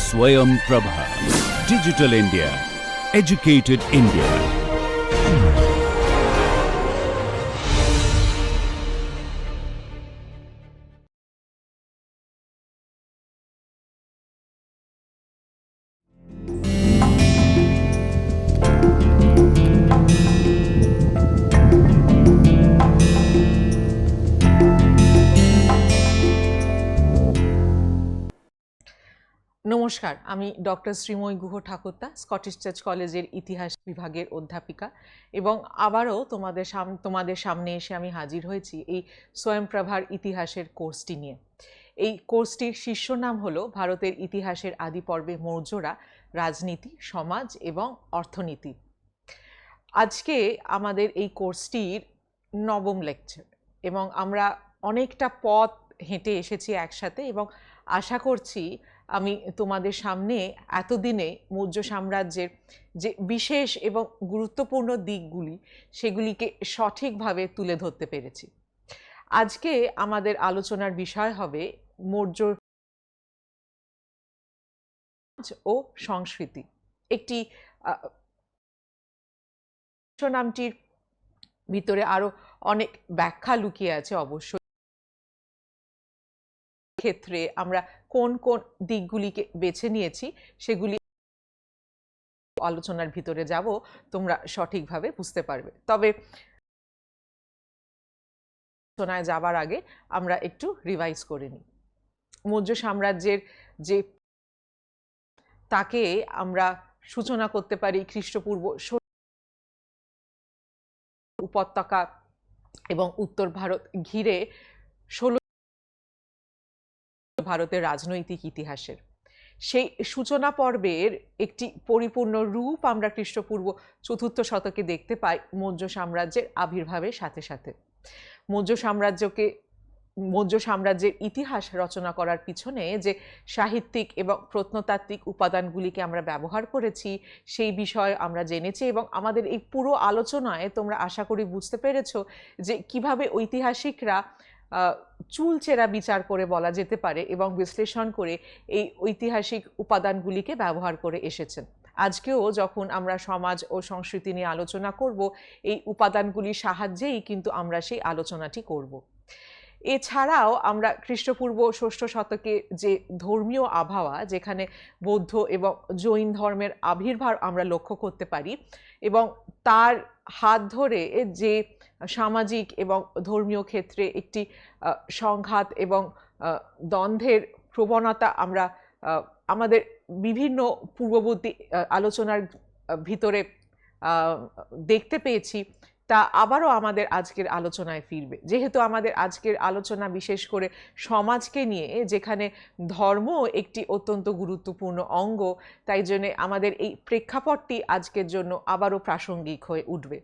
Swayam Prabha. Digital India. Educated India. নমস্কার, আমি doctor Srimoyee Guha Thakurta, Scottish church কলেজের ইতিহাস বিভাগের অধ্যাপিকা এবং আবারও তোমাদের সামনে এসে আমি হাজির হয়েছি এই স্বয়ংপ্রভার ইতিহাসের কোর্সটি নিয়ে। এই কোর্সটির শীর্ষ নাম হলো ভারতের ইতিহাসের আদি পর্বে মৌর্যরা, রাজনীতি, সমাজ এবং অর্থনীতি। আজকে আমাদের এই কোর্সটির নবম লেকচার এবং আমরা অনেকটা পথ হেঁটে এসেছি একসাথে এবং আশা করছি আমি তোমাদের সামনে এতদিনে মৌর্য সাম্রাজ্যের যে বিশেষ এবং গুরুত্বপূর্ণ দিকগুলি সেগুলিকে সঠিকভাবে তুলে ধরতে পেরেছি। আজকে আমাদের আলোচনার বিষয় হবে মৌর্য ও সংস্কৃতি। একটি নামটির ভিতরে আরো অনেক ব্যাখ্যা লুকিয়ে আছে অবশ্যই। ক্ষেত্রে আমরা কোন কোন দিকগুলিকে বেছে নিয়েছি সেগুলি আলোচনার ভিতরে যাব, তোমরা সঠিকভাবে বুঝতে পারবে। তবে আলোচনায় যাবার আগে আমরা একটু রিভাইজ করে নিই। মৌর্য সাম্রাজ্যের যে তাকে আমরা সূচনা করতে পারি খ্রিস্টপূর্ব উপত্যকা এবং উত্তর ভারত ঘিরে 16 ভারতের রাজনৈতিক ইতিহাসের সেই সূচনা পর্বের একটি পরিপূর্ণ রূপ আমরা খ্রিস্টপূর্ব 4র্থ শতকে দেখতে পাই মৌর্য সাম্রাজ্যের আবির্ভাবের সাথে সাথে। মৌর্য সাম্রাজ্যের ইতিহাস রচনা করার পিছনে যে সাহিত্যিক এবং প্রত্নতাত্ত্বিক উপাদানগুলিকে আমরা ব্যবহার করেছি সেই বিষয়ে আমরা জেনেছি এবং আমাদের এই পুরো আলোচনায় তোমরা আশা করি বুঝতে পেরেছো যে কিভাবে ঐতিহাসিকরা চুলচেরা বিচার করে বলা যেতে পারে এবং বিশ্লেষণ করে এই ঐতিহাসিক উপাদানগুলিকে ব্যবহার করে এসেছেন। আজকেও যখন আমরা সমাজ ও সংস্কৃতি নিয়ে আলোচনা করব এই উপাদানগুলির সাহায্যেই কিন্তু আমরা সেই আলোচনাটি করব। এছাড়াও আমরা খ্রিস্টপূর্ব 6ষ্ঠ শতকে যে ধর্মীয় আবহাওয়া, যেখানে বৌদ্ধ এবং জৈন ধর্মের আবির্ভাব আমরা লক্ষ্য করতে পারি এবং তার হাত ধরে যে সামাজিক এবং ধর্মীয় ক্ষেত্রে একটি সংঘাত এবং দ্বন্দ্বের প্রবণতা আমরা আমাদের বিভিন্ন পূর্ববর্তী আলোচনার ভিতরে দেখতে পেয়েছি, তা আবারও আমাদের আজকের আলোচনায় ফিরবে। যেহেতু আমাদের আজকের আলোচনা বিশেষ করে সমাজকে নিয়ে, যেখানে ধর্ম একটি অত্যন্ত গুরুত্বপূর্ণ অঙ্গ, তাই জন্য আমাদের এই প্রেক্ষাপটটি আজকের জন্য আবারও প্রাসঙ্গিক হয়ে উঠবে।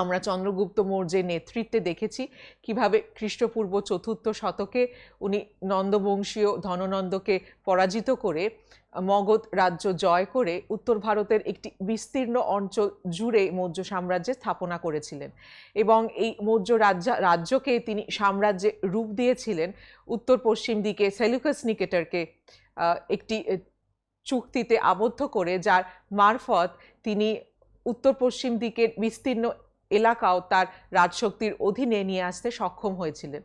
আমরা চন্দ্রগুপ্ত মৌর্যের নেতৃত্বে দেখেছি কিভাবে খ্রিস্টপূর্ব 4র্থ শতকে উনি নন্দবংশীয় ধননন্দকে পরাজিত করে মগধ রাজ্য জয় করে উত্তর ভারতের একটি বিস্তীর্ণ অঞ্চল জুড়ে মৌর্য সাম্রাজ্যের স্থাপনা করেছিলেন এবং এই মৌর্য রাজ্যকে তিনি সাম্রাজ্যে রূপ দিয়েছিলেন উত্তর পশ্চিম দিকে সেলুকাস নিকেটরকে একটি চুক্তিতে আবদ্ধ করে, যার মারফত তিনি উত্তর পশ্চিম দিকের বিস্তীর্ণ এলাকাও তার রাজশক্তির অধীনে নিয়ে আসতে সক্ষম হয়েছিলেন।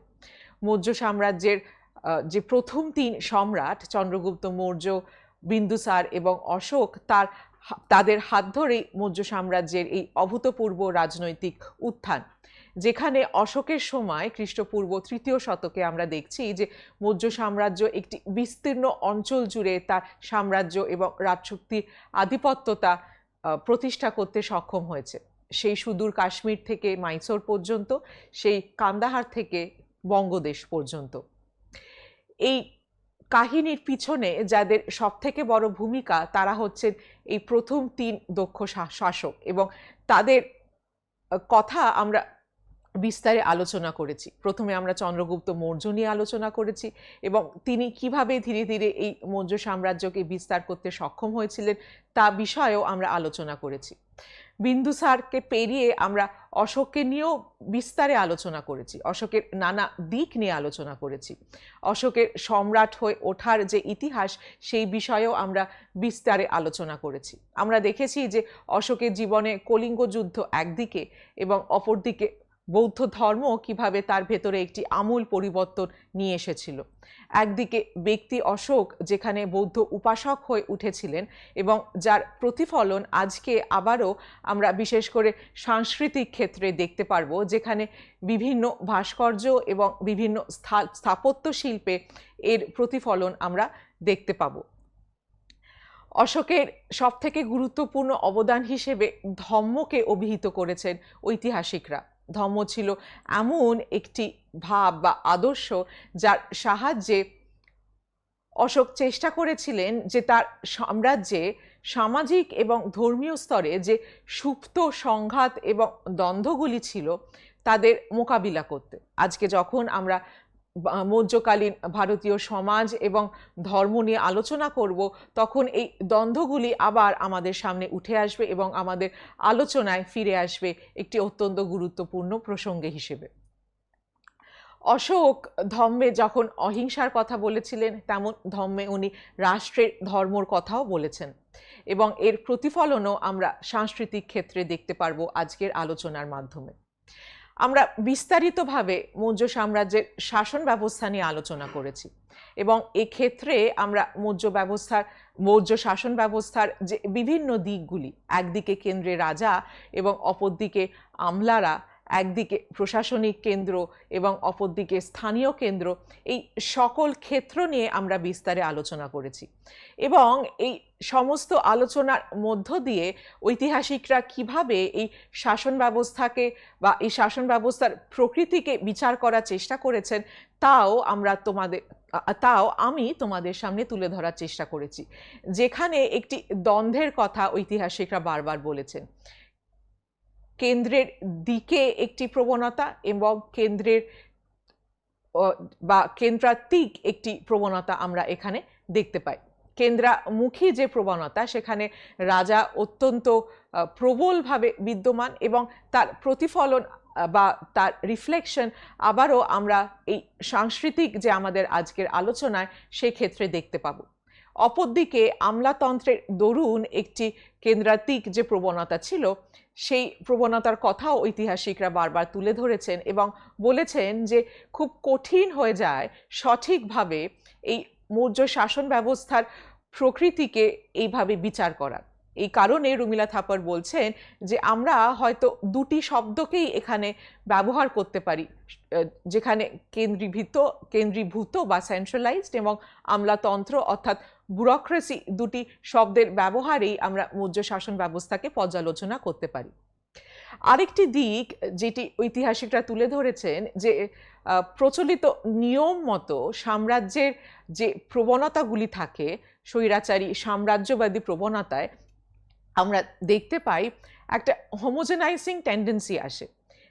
মৌর্য সাম্রাজ্যের যে প্রথম 3 সম্রাট চন্দ্রগুপ্ত মৌর্য, বিন্দুসার এবং অশোক, তাদের হাত ধরেই মৌর্য সাম্রাজ্যের এই অভূতপূর্ব রাজনৈতিক উত্থান, যেখানে অশোকের সময় খ্রিস্টপূর্ব 3য় শতকে আমরা দেখছি যে মৌর্য সাম্রাজ্য একটি বিস্তীর্ণ অঞ্চল জুড়ে তার সাম্রাজ্য এবং রাজশক্তির আধিপত্যতা প্রতিষ্ঠা করতে সক্ষম হয়েছে। সেই সুদূর কাশ্মীর থেকে মাইসোর পর্যন্ত, সেই কান্দাহার থেকে বঙ্গদেশ পর্যন্ত। এই কাহিনীর পিছনে যাদের সবথেকে বড় ভূমিকা, তারা হচ্ছেন এই প্রথম 3 দক্ষ শাসক এবং তাদের কথা আমরা বিস্তারে আলোচনা করেছি। প্রথমে আমরা চন্দ্রগুপ্ত মৌর্য নিয়ে আলোচনা করেছি এবং তিনি কিভাবে ধীরে ধীরে এই মৌর্য সাম্রাজ্যকে বিস্তার করতে সক্ষম হয়েছিলেন তা বিষয়েও আমরা আলোচনা করেছি। বিন্দুসারকে পেরিয়ে আমরা অশোককে নিয়েও বিস্তারে আলোচনা করেছি, অশোকের নানা দিক নিয়ে আলোচনা করেছি। অশোকের সম্রাট হয়ে ওঠার যে ইতিহাস সেই বিষয়েও আমরা বিস্তারে আলোচনা করেছি। আমরা দেখেছি যে অশোকের জীবনে কলিঙ্গ যুদ্ধ একদিকে এবং অপরদিকে বৌদ্ধ ধর্ম কিভাবে তার ভেতরে একটি আমূল পরিবর্তন নিয়ে এসেছিল। একদিকে ব্যক্তি অশোক যেখানে বৌদ্ধ উপাসক হয়ে উঠেছিলেন এবং যার প্রতিফলন আজকে আবারও আমরা বিশেষ করে সাংস্কৃতিক ক্ষেত্রে দেখতে পারবো, যেখানে বিভিন্ন ভাস্কর্য এবং বিভিন্ন স্থাপত্য শিল্পে এর প্রতিফলন আমরা দেখতে পাবো। অশোকের সবথেকে গুরুত্বপূর্ণ অবদান হিসেবে ধম্মকে অভিহিত করেছেন ঐতিহাসিকরা। ধম্ম ছিল এমন একটি ভাব বা আদর্শ যার সাহায্যে অশোক চেষ্টা করেছিলেন যে তার সাম্রাজ্যে সামাজিক এবং ধর্মীয় স্তরে যে সুপ্ত সংঘাত এবং দ্বন্দ্বগুলি ছিল তাদের মোকাবিলা করতে। আজকে যখন আমরা মৌর্যকালীন ভারতীয় সমাজ এবং ধর্ম নিয়ে আলোচনা করব, তখন এই দ্বন্দ্বগুলি আবার আমাদের সামনে উঠে আসবে এবং আমাদের আলোচনায় ফিরে আসবে একটি অত্যন্ত গুরুত্বপূর্ণ প্রসঙ্গে হিসেবে। অশোক ধম্মে যখন অহিংসার কথা বলেছিলেন, তেমন ধম্মে উনি রাষ্ট্রের ধর্মর কথাও বলেছেন এবং এর প্রতিফলনও আমরা সাংস্কৃতিক ক্ষেত্রে দেখতে পারবো আজকের আলোচনার মাধ্যমে। আমরা বিস্তারিতভাবে মৌর্য সাম্রাজ্যের শাসন ব্যবস্থা নিয়ে আলোচনা করেছি এবং এক্ষেত্রে আমরা মৌর্য শাসন ব্যবস্থার যে বিভিন্ন দিকগুলি, একদিকে কেন্দ্রে রাজা এবং অপরদিকে আমলারা, একদিকে প্রশাসনিক কেন্দ্র এবং অপরদিকে স্থানীয় কেন্দ্র, এই সকল ক্ষেত্র নিয়ে আমরা বিস্তারে আলোচনা করেছি এবং এই সমস্ত আলোচনার মধ্য দিয়ে ঐতিহাসিকরা কিভাবে এই শাসন ব্যবস্থাকে বা এই শাসন ব্যবস্থার প্রকৃতিকে বিচার করার চেষ্টা করেছেন তাও আমি তোমাদের সামনে তুলে ধরার চেষ্টা করেছি, যেখানে একটি দ্বন্দ্বের কথা ঐতিহাসিকরা বারবার বলেছেন। কেন্দ্রের দিকে একটি প্রবণতা এবং কেন্দ্রাত্মিক একটি প্রবণতা আমরা এখানে দেখতে পাই। কেন্দ্রামুখী যে প্রবণতা, সেখানে রাজা অত্যন্ত প্রবলভাবে বিদ্যমান এবং তার প্রতিফলন বা তার রিফ্লেকশন আবারও আমরা এই সাংস্কৃতিক যে আমাদের আজকের আলোচনায় সেই ক্ষেত্রে দেখতে পাবো। অপরদিকে আমলাতন্ত্রের দরুন একটি কেন্দ্রাত্মিক যে প্রবণতা ছিল, সেই প্রবণতার কথাও ঐতিহাসিকরা বারবার তুলে ধরেছেন এবং বলেছেন যে খুব কঠিন হয়ে যায় সঠিকভাবে এই মৌর্য শাসন ব্যবস্থার প্রকৃতিকে এইভাবে বিচার করার। এই কারণে রুমিলা থাপার বলছেন যে আমরা হয়তো দুটি শব্দকেই এখানে ব্যবহার করতে পারি, যেখানে কেন্দ্রীভূত বা সেন্ট্রালাইজড এবং আমলাতন্ত্র অর্থাৎ ব্যুরোক্রেসি, দুটি শব্দের ব্যবহারেই আমরা মৌর্য শাসন ব্যবস্থাকে পর্যালোচনা করতে পারি। আরেকটি দিক যেটি ঐতিহাসিকরা তুলে ধরেছেন, যে প্রচলিত নিয়ম মতো সাম্রাজ্যের যে প্রবণতাগুলি থাকে, স্বৈরাচারী সাম্রাজ্যবাদী প্রবণতায় আমরা দেখতে পাই একটা হোমোজেনাইজিং টেন্ডেন্সি আসে,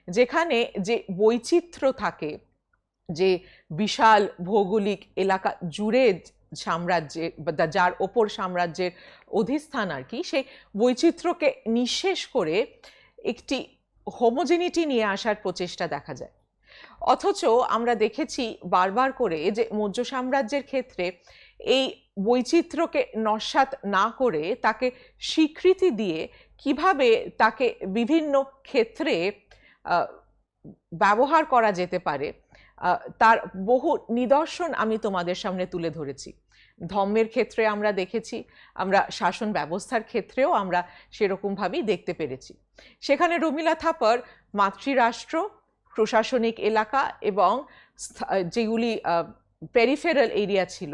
যেখানে যে বৈচিত্র্য থাকে, যে বিশাল ভৌগোলিক এলাকা জুড়ে সাম্রাজ্যে বা যার ওপর সাম্রাজ্যের অধিস্থান আর কি, সেই বৈচিত্র্যকে নিঃশেষ করে একটি হোমোজেনিটি নিয়ে আসার প্রচেষ্টা দেখা যায়। অথচ আমরা দেখেছি বারবার করে যে মৌর্য সাম্রাজ্যের ক্ষেত্রে এই বৈচিত্র্যকে নস্যাৎ না করে তাকে স্বীকৃতি দিয়ে কিভাবে তাকে বিভিন্ন ক্ষেত্রে ব্যবহার করা যেতে পারে তার বহু নিদর্শন আমি তোমাদের সামনে তুলে ধরেছি। ধর্মের ক্ষেত্রে আমরা দেখেছি, আমরা শাসন ব্যবস্থার ক্ষেত্রেও আমরা সেরকমভাবেই দেখতে পেরেছি। সেখানে রুমিলা থাপার মাতৃরাষ্ট্র, প্রশাসনিক এলাকা এবং যেগুলি পেরিফেরাল এরিয়া ছিল,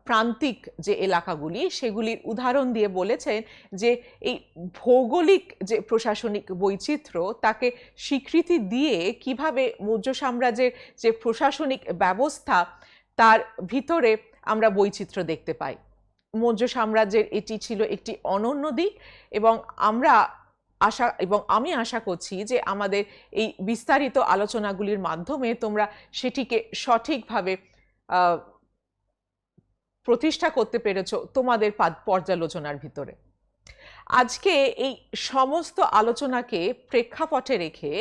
প্রান্তিক যে এলাকাগুলি, সেগুলির উদাহরণ দিয়ে বলেছেন যে এই ভৌগোলিক যে প্রশাসনিক বৈচিত্র্য তাকে স্বীকৃতি দিয়ে কিভাবে মৌর্য সাম্রাজ্যের যে প্রশাসনিক ব্যবস্থা তার ভিতরে আমরা বৈচিত্র্য দেখতে পাই। মৌর্য সাম্রাজ্যের এটি ছিল একটি অনন্য দিক এবং আমরা আশা এবং আমি আশা করছি যে আমাদের এই বিস্তারিত আলোচনাগুলির মাধ্যমে তোমরা সেটিকে সঠিকভাবে প্রতিষ্ঠা করতে পেরেছো তোমাদের পর্যালোচনার ভিতরে। আজকে এই সমস্ত আলোচনাকে প্রেক্ষাপটে রেখে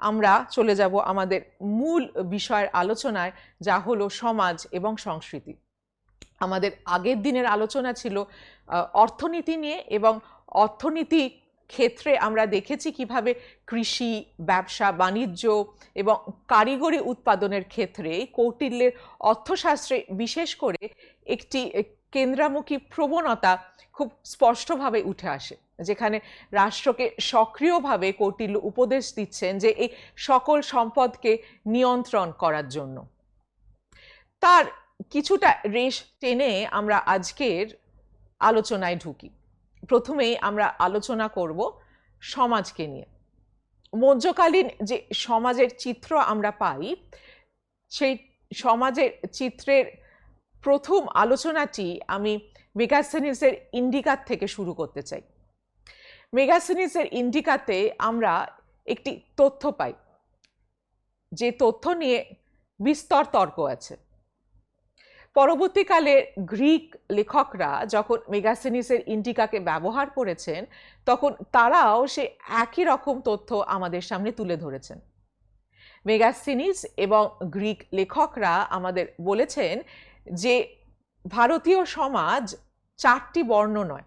আমরা চলে যাব আমাদের মূল বিষয়ের আলোচনায়, যা হলো সমাজ এবং সংস্কৃতি। আমাদের আগের দিনের আলোচনা ছিল অর্থনীতি নিয়ে, এবং অর্থনীতি ক্ষেত্রে আমরা দেখেছি কিভাবে কৃষি, ব্যবসা বাণিজ্য এবং কারিগরি উৎপাদনের ক্ষেত্রে কৌটিল্যের অর্থশাস্ত্রে বিশেষ করে একটি কেন্দ্রামুখী প্রবণতা খুব স্পষ্টভাবে উঠে আসে, যেখানে রাষ্ট্রকে সক্রিয়ভাবে কৌটিল্য উপদেশ দিচ্ছেন যে এই সকল সম্পদকে নিয়ন্ত্রণ করার জন্য। তার কিছুটা রেশ টেনে আমরা আজকের আলোচনায় ঢুকি। প্রথমেই আমরা আলোচনা করব সমাজকে নিয়ে। মধ্যকালীন যে সমাজের চিত্র আমরা পাই, সেই সমাজের চিত্রের প্রথম আলোচনাটি আমি মেগাসথেনিসের ইন্ডিকার থেকে শুরু করতে চাই। মেগাসথেনিসের ইন্ডিকাতে আমরা একটি তথ্য পাই, যে তথ্য নিয়ে বিস্তর তর্ক আছে। পরবর্তীকালে গ্রিক লেখকরা যখন মেগাসথেনিসের ইন্ডিকাকে ব্যবহার করেছেন, তখন তারাও সে একই রকম তথ্য আমাদের সামনে তুলে ধরেছেন। মেগাসথেনিস এবং গ্রিক লেখকরা আমাদের বলেছেন যে ভারতীয় সমাজ 4টি বর্ণ নয়,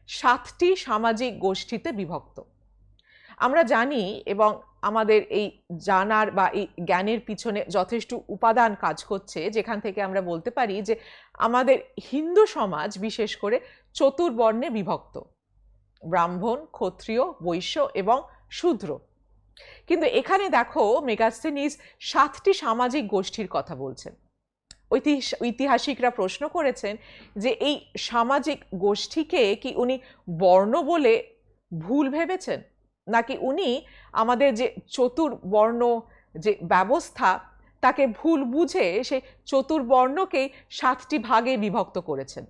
7টি সামাজিক গোষ্ঠীতে বিভক্ত। আমরা জানি, এবং আমাদের এই জানার বা এই জ্ঞানের পিছনে যথেষ্ট উপাদান কাজ করছে, যেখান থেকে আমরা বলতে পারি যে আমাদের হিন্দু সমাজ বিশেষ করে চতুর্বর্ণে বিভক্ত: ব্রাহ্মণ, ক্ষত্রিয়, বৈশ্য এবং শূদ্র। কিন্তু এখানে দেখো মেগাসথেনিস 7টি সামাজিক গোষ্ঠীর কথা বলছেন। ঐতিহাসিকরা প্রশ্ন করেছেন যে এই সামাজিক গোষ্ঠীকে কি উনি বর্ণ বলে ভুল ভেবেছেন, নাকি উনি আমাদের যে চতুর্বর্ণ যে ব্যবস্থা তাকে ভুল বুঝে সেই চতুর্বর্ণকেই 7টি ভাগে বিভক্ত করেছেন,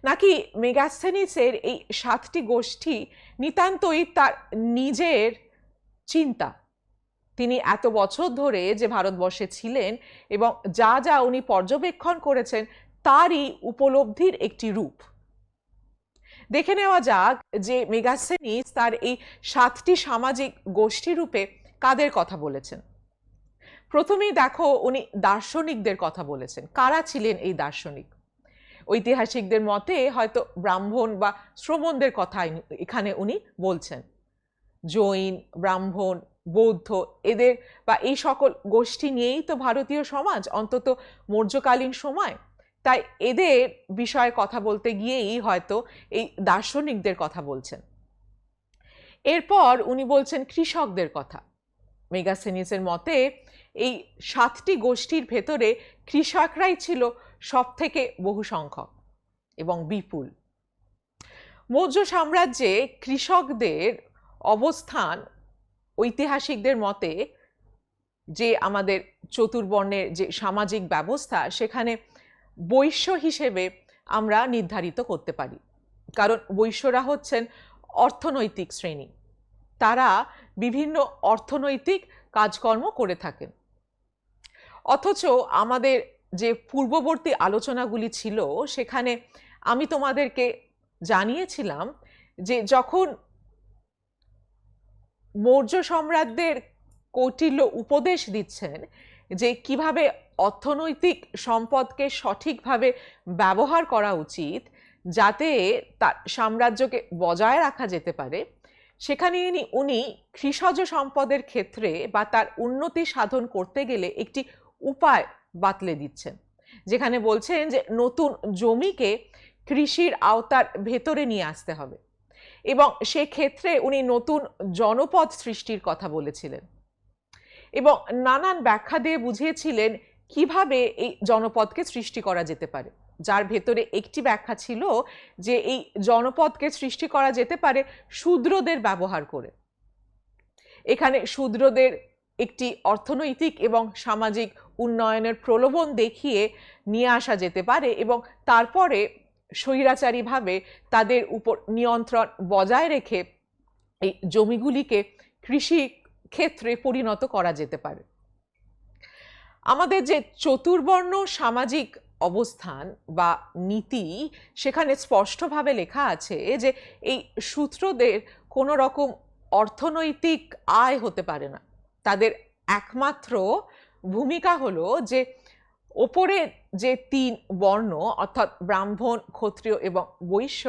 নাকি মেগাসথেনিসের এই 7টি গোষ্ঠী নিতান্তই তার নিজের চিন্তা? তিনি এত বছর ধরে যে ভারতবর্ষে ছিলেন এবং যা যা উনি পর্যবেক্ষণ করেছেন তারই উপলব্ধির একটি রূপ। দেখে নেওয়া যাক যে মেগাসথেনিস তার এই 7টি সামাজিক গোষ্ঠী রূপে কাদের কথা বলেছেন। প্রথমেই দেখো উনি দার্শনিকদের কথা বলেছেন। কারা ছিলেন এই দার্শনিক? ঐতিহাসিকদের মতে হয়তো ব্রাহ্মণ বা শ্রমণদের কথা এখানে উনি বলছেন। জৈন, ব্রাহ্মণ, বৌদ্ধ, এদের বা এই সকল গোষ্ঠী নিয়েই তো ভারতীয় সমাজ, অন্তত মৌর্যকালীন সময়। তাই এদের বিষয়ে কথা বলতে গিয়েই হয়তো এই দার্শনিকদের কথা বলছেন। এরপর উনি বলছেন কৃষকদের কথা। মেগাসথেনিসের মতে এই 7টি গোষ্ঠীর ভেতরে কৃষকরাই ছিল সব থেকে বহু সংখ্যক এবং বিপুল। মৌর্য সাম্রাজ্যে কৃষকদের অবস্থান ঐতিহাসিকদের মতে যে আমাদের চতুর্বর্ণের যে সামাজিক ব্যবস্থা, সেখানে বৈশ্য হিসেবে আমরা নির্ধারিত করতে পারি। কারণ বৈশ্যরা হচ্ছেন অর্থনৈতিক শ্রেণী, তারা বিভিন্ন অর্থনৈতিক কাজকর্ম করে থাকেন। অথচ আমাদের যে পূর্ববর্তী আলোচনাগুলি ছিল সেখানে আমি তোমাদেরকে জানিয়েছিলাম যে যখন মৌর্য সম্রাটদের কৌটিল্য উপদেশ দিচ্ছেন যে কিভাবে অর্থনৈতিক সম্পদকে সঠিকভাবে ব্যবহার করা উচিত যাতে তার সাম্রাজ্যকে বজায় রাখা যেতে পারে, সেখানে উনি কৃষজ সম্পদের ক্ষেত্রে বা তার উন্নতি সাধন করতে গেলে একটি উপায় বাতলে দিচ্ছেন, যেখানে বলছেন যে নতুন জমিকে কৃষির আওতার ভেতরে নিয়ে আসতে হবে, এবং সেক্ষেত্রে উনি নতুন জনপদ সৃষ্টির কথা বলেছিলেন এবং নানান ব্যাখ্যা দিয়ে বুঝিয়েছিলেন কিভাবে এই জনপদকে সৃষ্টি করা যেতে পারে, যার ভেতরে একটি ব্যাখ্যা ছিল যে এই জনপদকে সৃষ্টি করা যেতে পারে শূদ্রদের ব্যবহার করে। এখানে শূদ্রদের একটি অর্থনৈতিক এবং সামাজিক উন্নয়নের প্রলোভন দেখিয়ে নিয়ে আসা যেতে পারে এবং তারপরে স্বৈরাচারীভাবে তাদের উপর নিয়ন্ত্রণ বজায় রেখে এই জমিগুলিকে কৃষি ক্ষেত্রে পরিণত করা যেতে পারে। আমাদের যে চতুর্বর্ণ সামাজিক অবস্থান বা নীতি, সেখানে স্পষ্টভাবে লেখা আছে যে এই শূদ্রদের কোনো রকম অর্থনৈতিক আয় হতে পারে না। তাদের একমাত্র ভূমিকা হলো যে ওপরে যে 3 বর্ণ অর্থাৎ ব্রাহ্মণ, ক্ষত্রিয় এবং বৈশ্য,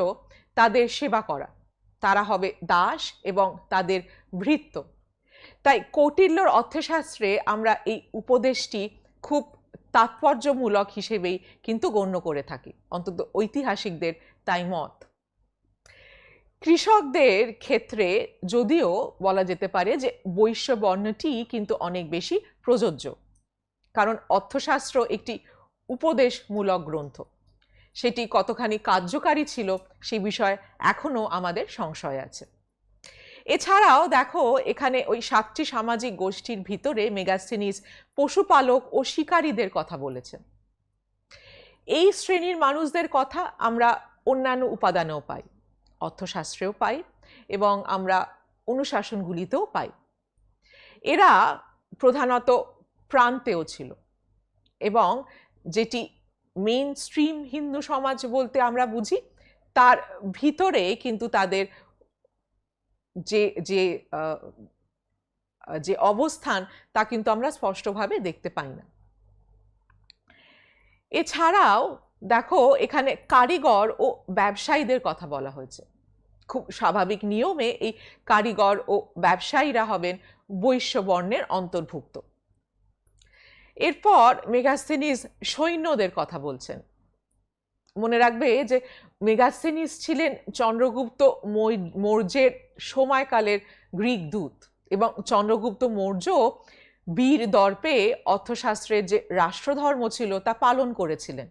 তাদের সেবা করা। তারা হবে দাস এবং তাদের ভৃত্য। তাই কৌটিল্যর অর্থশাস্ত্রে আমরা এই উপদেশটি খুব তাৎপর্যমূলক হিসেবেই কিন্তু গণ্য করে থাকি, অন্তত ঐতিহাসিকদের তাই মত। কৃষকদের ক্ষেত্রে যদিও বলা যেতে পারে যে বৈশ্য বর্ণটি কিন্তু অনেক বেশি প্রযোজ্য, কারণ অর্থশাস্ত্র একটি উপদেশমূলক গ্রন্থ। সেটি কতখানি কার্যকারী ছিল সে বিষয়ে এখনো আমাদের সংশয় আছে। এছাড়াও দেখো, এখানে ওই 7টি সামাজিক গোষ্ঠীর ভিতরে মেগাস্থেনিস পশুপালক ও শিকারীদের কথা বলেছেন। এই শ্রেণীর মানুষদের কথা আমরা অন্যান্য উপাদানেও পাই, অর্থশাস্ত্রেও পাই এবং আমরা অনুশাসনগুলিতেও পাই। এরা প্রধানত প্রান্তেও ছিল এবং যেটি মেইন স্ট্রিম হিন্দু সমাজ বলতে আমরা বুঝি, তার ভিতরে কিন্তু তাদের যে যে যে অবস্থান তা কিন্তু আমরা স্পষ্টভাবে দেখতে পাই না। এছাড়াও দেখো, এখানে কারিগর ও ব্যবসায়ীদের কথা বলা হয়েছে। খুব স্বাভাবিক নিয়মে এই কারিগর ও ব্যবসায়ীরা হবেন বৈশ্য বর্ণের অন্তর্ভুক্ত। এরপর মেগাস্থেনিস সৈন্যদের কথা বলছেন। মনে রাখবে যে মেগাস্থেনিস ছিলেন চন্দ্রগুপ্ত মৌর্যের সময়কালের গ্রিক দূত এবং চন্দ্রগুপ্ত মৌর্য বীর দর্পে অর্থশাস্ত্রের যে রাষ্ট্রধর্ম ছিল তা পালন করেছিলেন।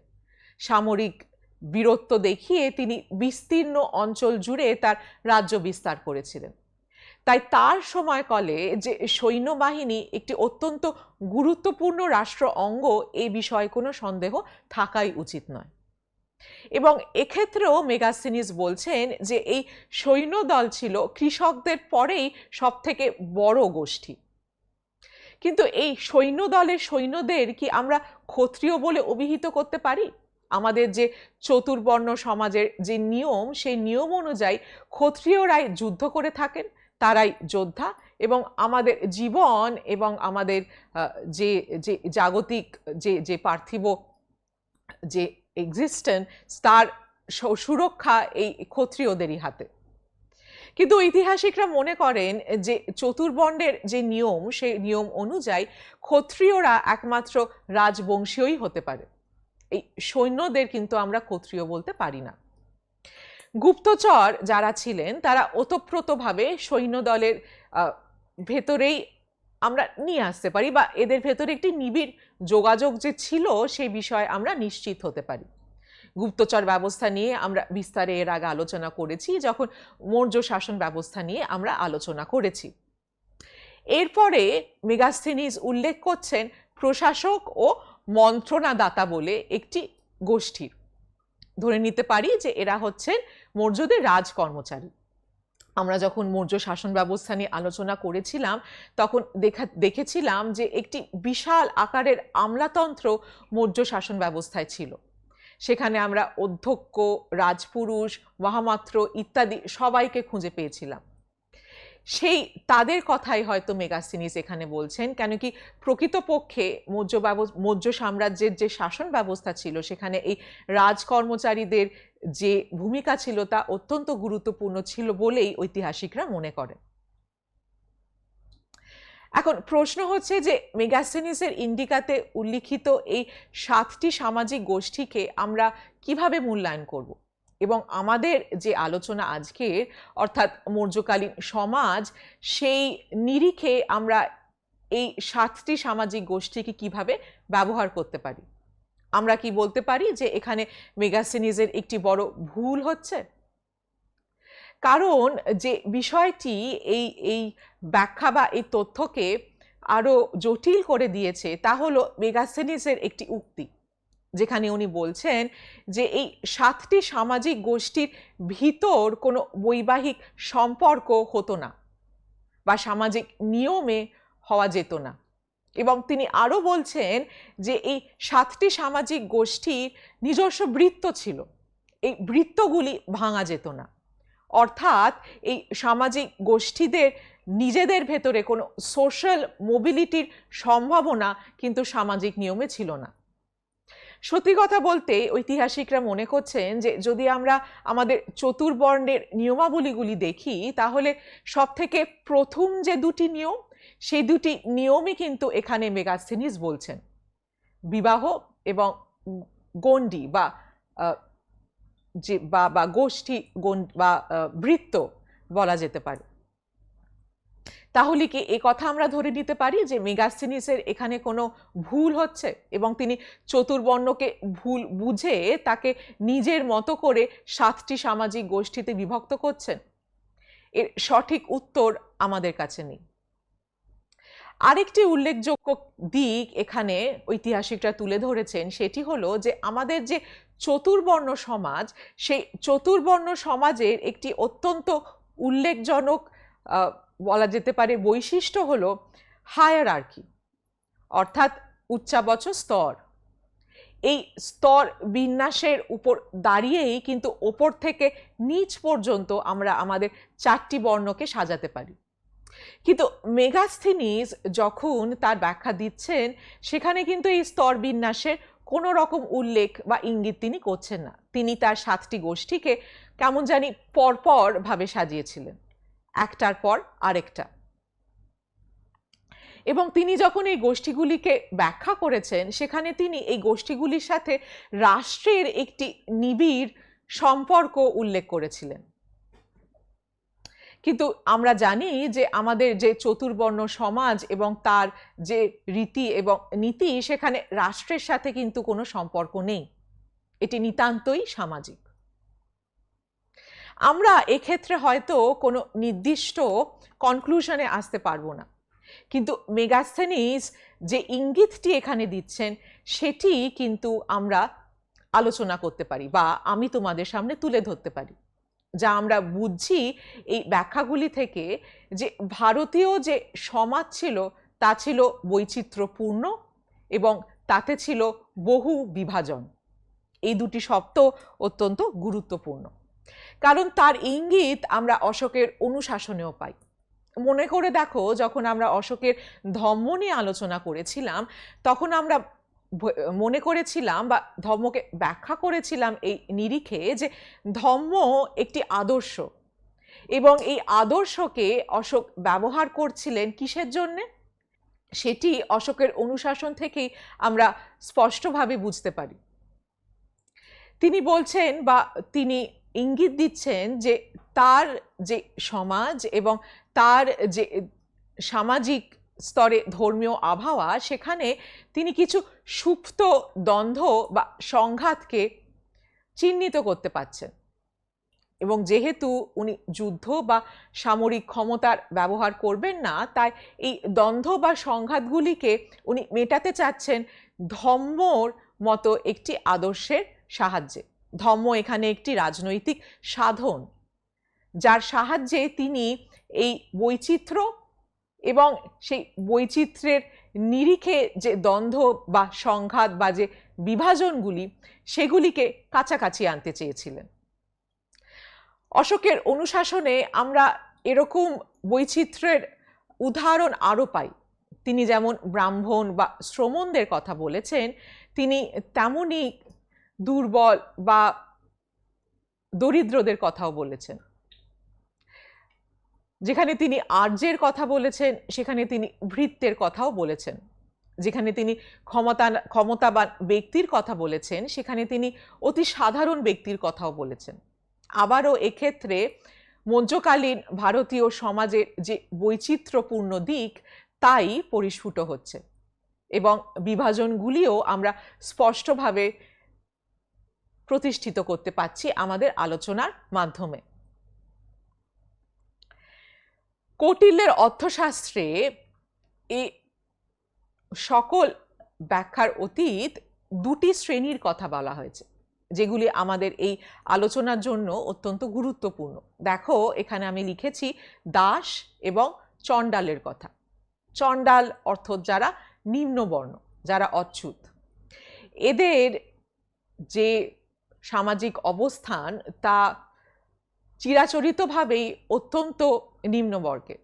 সামরিক বীরত্ব দেখিয়ে তিনি বিস্তীর্ণ অঞ্চল জুড়ে তার রাজ্য বিস্তার করেছিলেন। তাই তার সময়কালে যে সৈন্যবাহিনী একটি অত্যন্ত গুরুত্বপূর্ণ রাষ্ট্র অঙ্গ, এ বিষয়ে কোনো সন্দেহ থাকাই উচিত নয়। এবং এক্ষেত্রেও মেগাস্থেনিস বলছেন যে এই সৈন্যদল ছিল কৃষকদের পরেই সবথেকে বড় গোষ্ঠী। কিন্তু এই সৈন্যদলের সৈন্যদের কি আমরা ক্ষত্রিয় বলে অভিহিত করতে পারি? আমাদের যে চতুর্বর্ণ সমাজের যে নিয়ম, সেই নিয়ম অনুযায়ী ক্ষত্রিয়রাই যুদ্ধ করে থাকেন, তারাই যোদ্ধা, এবং আমাদের জীবন এবং আমাদের যে যে জাগতিক যে যে পার্থিব যে এক্সিস্টেন্স, তার সুরক্ষা এই ক্ষত্রিয়দেরই হাতে। কিন্তু ঐতিহাসিকরা মনে করেন যে চতুর্বর্ণের যে নিয়ম, সেই নিয়ম অনুযায়ী ক্ষত্রিয়রা একমাত্র রাজবংশীয়ই হতে পারে। এই সৈন্যদের কিন্তু আমরা ক্ষত্রিয় বলতে পারি না। গুপ্তচর যারা ছিলেন তারা ওতপ্রোতভাবে সৈন্যদলের ভেতরেই আমরা নিয়ে আসতে পারি, বা এদের ভেতরে একটি নিবিড় যোগাযোগ যে ছিল সেই বিষয়ে আমরা নিশ্চিত হতে পারি। গুপ্তচর ব্যবস্থা নিয়ে আমরা বিস্তারে এর আগে আলোচনা করেছি, যখন মৌর্য শাসন ব্যবস্থা নিয়ে আমরা আলোচনা করেছি। এরপরে মেগাস্থেনিস উল্লেখ করছেন প্রশাসক ও মন্ত্রণাদাতা বলে একটি গোষ্ঠীর। ধরে নিতে পারি যে এরা হচ্ছেন মৌর্যদের রাজকর্মচারী। আমরা যখন মৌর্য শাসন ব্যবস্থা নিয়ে আলোচনা করেছিলাম তখন দেখেছিলাম যে একটি বিশাল আকারের আমলাতন্ত্র মৌর্য শাসন ব্যবস্থায় ছিল। সেখানে আমরা অধ্যক্ষ, রাজপুরুষ, মহামাত্র ইত্যাদি সবাইকে খুঁজে পেয়েছিলাম। সেই তাদের কথাই হয়তো মেগাস্থেনিস এখানে বলছেন, কেন কি প্রকৃতপক্ষে মৌর্য সাম্রাজ্যের যে শাসন ব্যবস্থা ছিল সেখানে এই রাজকর্মচারীদের যে ভূমিকা ছিল তা অত্যন্ত গুরুত্বপূর্ণ ছিল বলেই ঐতিহাসিকরা মনে করেন। এখন প্রশ্ন হচ্ছে যে মেগাস্থেনিসের ইন্ডিকাতে উল্লিখিত এই 7টি সামাজিক গোষ্ঠীকে আমরা কিভাবে মূল্যায়ন করব, এবং আমাদের যে আলোচনা আজকের অর্থাৎ মৌর্যকালীন সমাজ, সেই নিরিখে আমরা এই 7টি সামাজিক গোষ্ঠীকে কিভাবে ব্যবহার করতে পারি। আমরা কি বলতে পারি যে এখানে মেগাস্থেনিসের একটি বড় ভুল হচ্ছে? কারণ যে বিষয়টি এই ব্যাখ্যা বা এই তথ্যকে আরো জটিল করে দিয়েছে তা হলো মেগাস্থেনিসের একটি উক্তি। যেখানে উনি বলছেন যে এই 7টি সামাজিক গোষ্ঠীর ভিতর কোনো বৈবাহিক সম্পর্ক হতো না বা সামাজিক নিয়মে হওয়া যেত না। এবং তিনি আরও বলছেন যে এই 7টি সামাজিক গোষ্ঠীর নিজস্ব বৃত্ত ছিল, এই বৃত্তগুলি ভাঙা যেত না। অর্থাৎ এই সামাজিক গোষ্ঠীদের নিজেদের ভেতরে কোনো সোশ্যাল মোবিলিটির সম্ভাবনা কিন্তু সামাজিক নিয়মে ছিল না। সত্যি কথা বলতে ঐতিহাসিকরা মনে করছেন যে যদি আমরা আমাদের চতুর্বর্ণের নিয়মাবলীগুলি দেখি, তাহলে সবথেকে প্রথম যে দুটি নিয়ম, সেই দুটি নিয়মই কিন্তু এখানে মেগাস্থেনিস বলছেন, বিবাহ এবং গণ্ডি বা যে বা গোষ্ঠী বা বৃত্ত বলা যেতে পারে। তাহলে কি এ কথা আমরা ধরে নিতে পারি যে মেগাস্থেনিসের এখানে কোনো ভুল হচ্ছে এবং তিনি চতুর্বর্ণকে ভুল বুঝে তাকে নিজের মতো করে 7টি সামাজিক গোষ্ঠীতে বিভক্ত করছেন? এর সঠিক উত্তর আমাদের কাছে নেই। আরেকটি উল্লেখযোগ্য দিক এখানে ঐতিহাসিকরা তুলে ধরেছেন, সেটি হলো যে আমাদের যে চতুর্বর্ণ সমাজ, সেই চতুর্বর্ণ সমাজের একটি অত্যন্ত উল্লেখজনক বলা যেতে পারে বৈশিষ্ট্য হলো হায়ারার্কি, অর্থাৎ উচ্চাবচ স্তর। এই স্তর বিন্যাসের উপর দাঁড়িয়েই কিন্তু ওপর থেকে নিচ পর্যন্ত আমরা আমাদের 4টি বর্ণকে সাজাতে পারি। কিন্তু মেগাস্থেনিস যখন তার ব্যাখ্যা দিচ্ছেন, সেখানে কিন্তু এই স্তর বিন্যাসের কোনো রকম উল্লেখ বা ইঙ্গিত তিনি করছেন না। তিনি তার 7টি গোষ্ঠীকে কেমন জানি পরপর ভাবে সাজিয়েছিলেন, একটার পর আরেকটা। এবং তিনি যখন এই গোষ্ঠীগুলিকে ব্যাখ্যা করেছেন, সেখানে তিনি এই গোষ্ঠীগুলির সাথে রাষ্ট্রের একটি নিবিড় সম্পর্ক উল্লেখ করেছিলেন। কিন্তু আমরা জানি যে আমাদের যে চতুর্বর্ণ সমাজ এবং তার যে রীতি এবং নীতি, সেখানে রাষ্ট্রের সাথে কিন্তু কোনো সম্পর্ক নেই, এটি নিতান্তই সামাজিক। আমরা এক্ষেত্রে হয়তো কোনো নির্দিষ্ট কনক্লুশনে আসতে পারবো না, কিন্তু মেগাস্থেনিস যে ইঙ্গিতটি এখানে দিচ্ছেন, সেটি কিন্তু আমরা আলোচনা করতে পারি বা আমি তোমাদের সামনে তুলে ধরতে পারি, যা আমরা বুঝছি এই ব্যাখ্যাগুলি থেকে, যে ভারতীয় যে সমাজ ছিল তা ছিল বৈচিত্র্যপূর্ণ এবং তাতে ছিল বহু বিভাজন। এই দুটি শব্দ অত্যন্ত গুরুত্বপূর্ণ, কারণ তার ইঙ্গিত আমরা অশোকের অনুশাসনেও পাই। মনে করে দেখো, যখন আমরা অশোকের ধম্ম নিয়ে আলোচনা করেছিলাম, তখন আমরা মনে করেছিলাম বা ধম্মকে ব্যাখ্যা করেছিলাম এই নিরিখে যে ধম্ম একটি আদর্শ, এবং এই আদর্শকে অশোক ব্যবহার করছিলেন কিসের জন্যে, সেটি অশোকের অনুশাসন থেকেই আমরা স্পষ্টভাবে বুঝতে পারি। তিনি বলছেন বা তিনি ইঙ্গিত দিচ্ছেন যে তার যে সমাজ এবং তার যে সামাজিক স্তরে ধর্মীয় আবহাওয়া, সেখানে তিনি কিছু সুপ্ত দ্বন্দ্ব বা সংঘাতকে চিহ্নিত করতে পারছেন। এবং যেহেতু উনি যুদ্ধ বা সামরিক ক্ষমতার ব্যবহার করবেন না, তাই এই দ্বন্দ্ব বা সংঘাতগুলিকে উনি মেটাতে চাচ্ছেন ধম্মর মতো একটি আদর্শের সাহায্যে। ধম্ম এখানে একটি রাজনৈতিক সাধন, যার সাহায্যে তিনি এই বৈচিত্র্য এবং সেই বৈচিত্র্যের নিরিখে যে দ্বন্দ্ব বা সংঘাত বা যে বিভাজনগুলি, সেগুলিকে কাছাকাছি আনতে চেয়েছিলেন। অশোকের অনুশাসনে আমরা এরকম বৈচিত্র্যের উদাহরণ আরও পাই। তিনি যেমন ব্রাহ্মণ বা শ্রমণদের কথা বলেছেন, তিনি তেমনই দুর্বল বা দরিদ্রদের কথাও বলেছেন। যেখানে তিনি আর্যের কথা বলেছেন, সেখানে তিনি ভৃত্যের কথাও বলেছেন। যেখানে তিনি ক্ষমতাবান ব্যক্তির কথা বলেছেন, সেখানে তিনি অতি সাধারণ ব্যক্তির কথাও বলেছেন। আবারও এক্ষেত্রে মধ্যকালীন ভারতীয় সমাজের যে বৈচিত্র্যপূর্ণ দিক, তাই পরিস্ফুট হচ্ছে এবং বিভাজনগুলিও আমরা স্পষ্টভাবে প্রতিষ্ঠিত করতে পারছি আমাদের আলোচনার মাধ্যমে। কৌটিল্যের অর্থশাস্ত্রে এই সকল ব্যাখ্যার অতীত দুটি শ্রেণীর কথা বলা হয়েছে যেগুলি আমাদের এই আলোচনার জন্য অত্যন্ত গুরুত্বপূর্ণ। দেখো, এখানে আমি লিখেছি দাস এবং চণ্ডালের কথা। চণ্ডাল অর্থাৎ যারা নিম্নবর্ণ, যারা অচ্যুত, এদের যে সামাজিক অবস্থান তা চিরাচরিতভাবেই অত্যন্ত নিম্নবর্গের।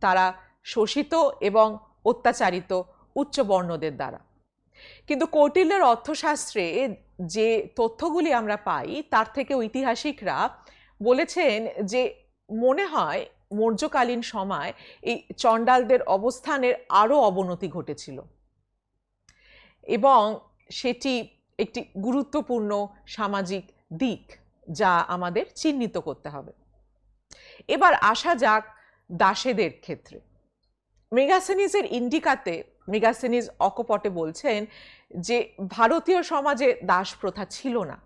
তারা শোষিত এবং অত্যাচারিত উচ্চবর্ণদের দ্বারা। কিন্তু কৌটিল্যের অর্থশাস্ত্রে যে তথ্যগুলি আমরা পাই তার থেকে ঐতিহাসিকরা বলেছেন যে মনে হয় মৌর্যকালীন সময় এই চণ্ডালদের অবস্থানের আরও অবনতি ঘটেছিল এবং সেটি একটি গুরুত্বপূর্ণ সামাজিক দিক যা আমাদের চিহ্নিত করতে হবে। এবার আসা যাক দাসেদের ক্ষেত্রে। মেগাসেনিসের ইন্ডিকাতে মেগাসেনিস অকপটে বলছেন যে ভারতীয় সমাজে দাস প্রথা ছিল না,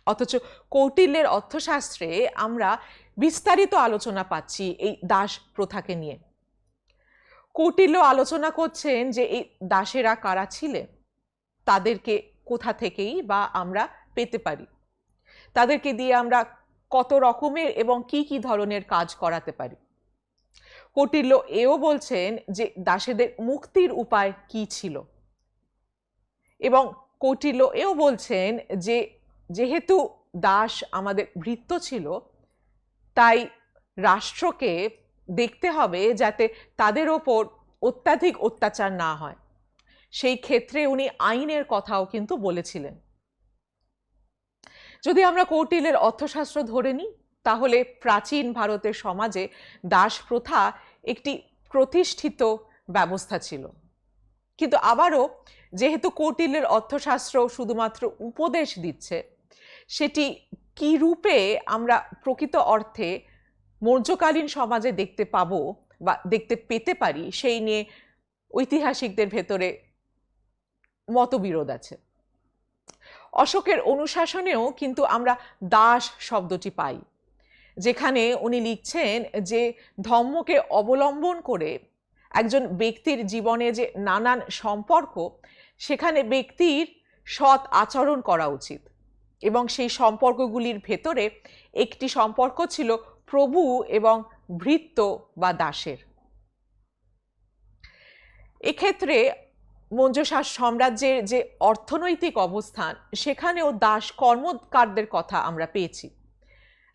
অথচ কৌটিল্যের অর্থশাস্ত্রে আমরা বিস্তারিত আলোচনা পাচ্ছি এই দাস প্রথাকে নিয়ে। কৌটিল্য আলোচনা করছেন যে এই দাসেরা কারা ছিলেন, তাদেরকে কোথা থেকেই বা আমরা পেতে পারি, তাদেরকে দিয়ে আমরা কত রকমের এবং কি কি ধরনের কাজ করাতে পারি। কৌটিল্য এও বলছেন যে দাসেদের মুক্তির উপায় কি ছিল, এবং কৌটিল্য এও বলছেন যে যেহেতু দাস আমাদের ভৃত্য ছিল, তাই রাষ্ট্রকে দেখতে হবে যাতে তাদের ওপর অত্যাধিক অত্যাচার না হয়। সেই ক্ষেত্রে উনি আইনের কথাও কিন্তু বলেছিলেন। যদি আমরা কৌটিল্যের অর্থশাস্ত্র ধরে নিই, তাহলে প্রাচীন ভারতের সমাজে দাস প্রথা একটি প্রতিষ্ঠিত ব্যবস্থা ছিল। কিন্তু আবারও যেহেতু কৌটিল্যের অর্থশাস্ত্র শুধুমাত্র উপদেশ দিচ্ছে, সেটি কি রূপে আমরা প্রকৃত অর্থে মৌর্যকালীন সমাজে দেখতে পাবো বা দেখতে পেতে পারি, সেই নিয়ে ঐতিহাসিকদের ভেতরে মতবিরোধ আছে। অশোকের অনুশাসনেও কিন্তু আমরা দাস শব্দটি পাই, যেখানে উনি লিখছেন যে ধর্মকে অবলম্বন করে একজন ব্যক্তির জীবনে যে নানান সম্পর্ক, সেখানে ব্যক্তির সৎ আচরণ করা উচিত, এবং সেই সম্পর্কগুলির ভেতরে একটি সম্পর্ক ছিল প্রভু এবং ভৃত্য বা দাসের। এক্ষেত্রে মৌর্য সাম্রাজ্যের যে অর্থনৈতিক অবস্থান, সেখানেও দাস কর্মকারদের কথা আমরা পেয়েছি।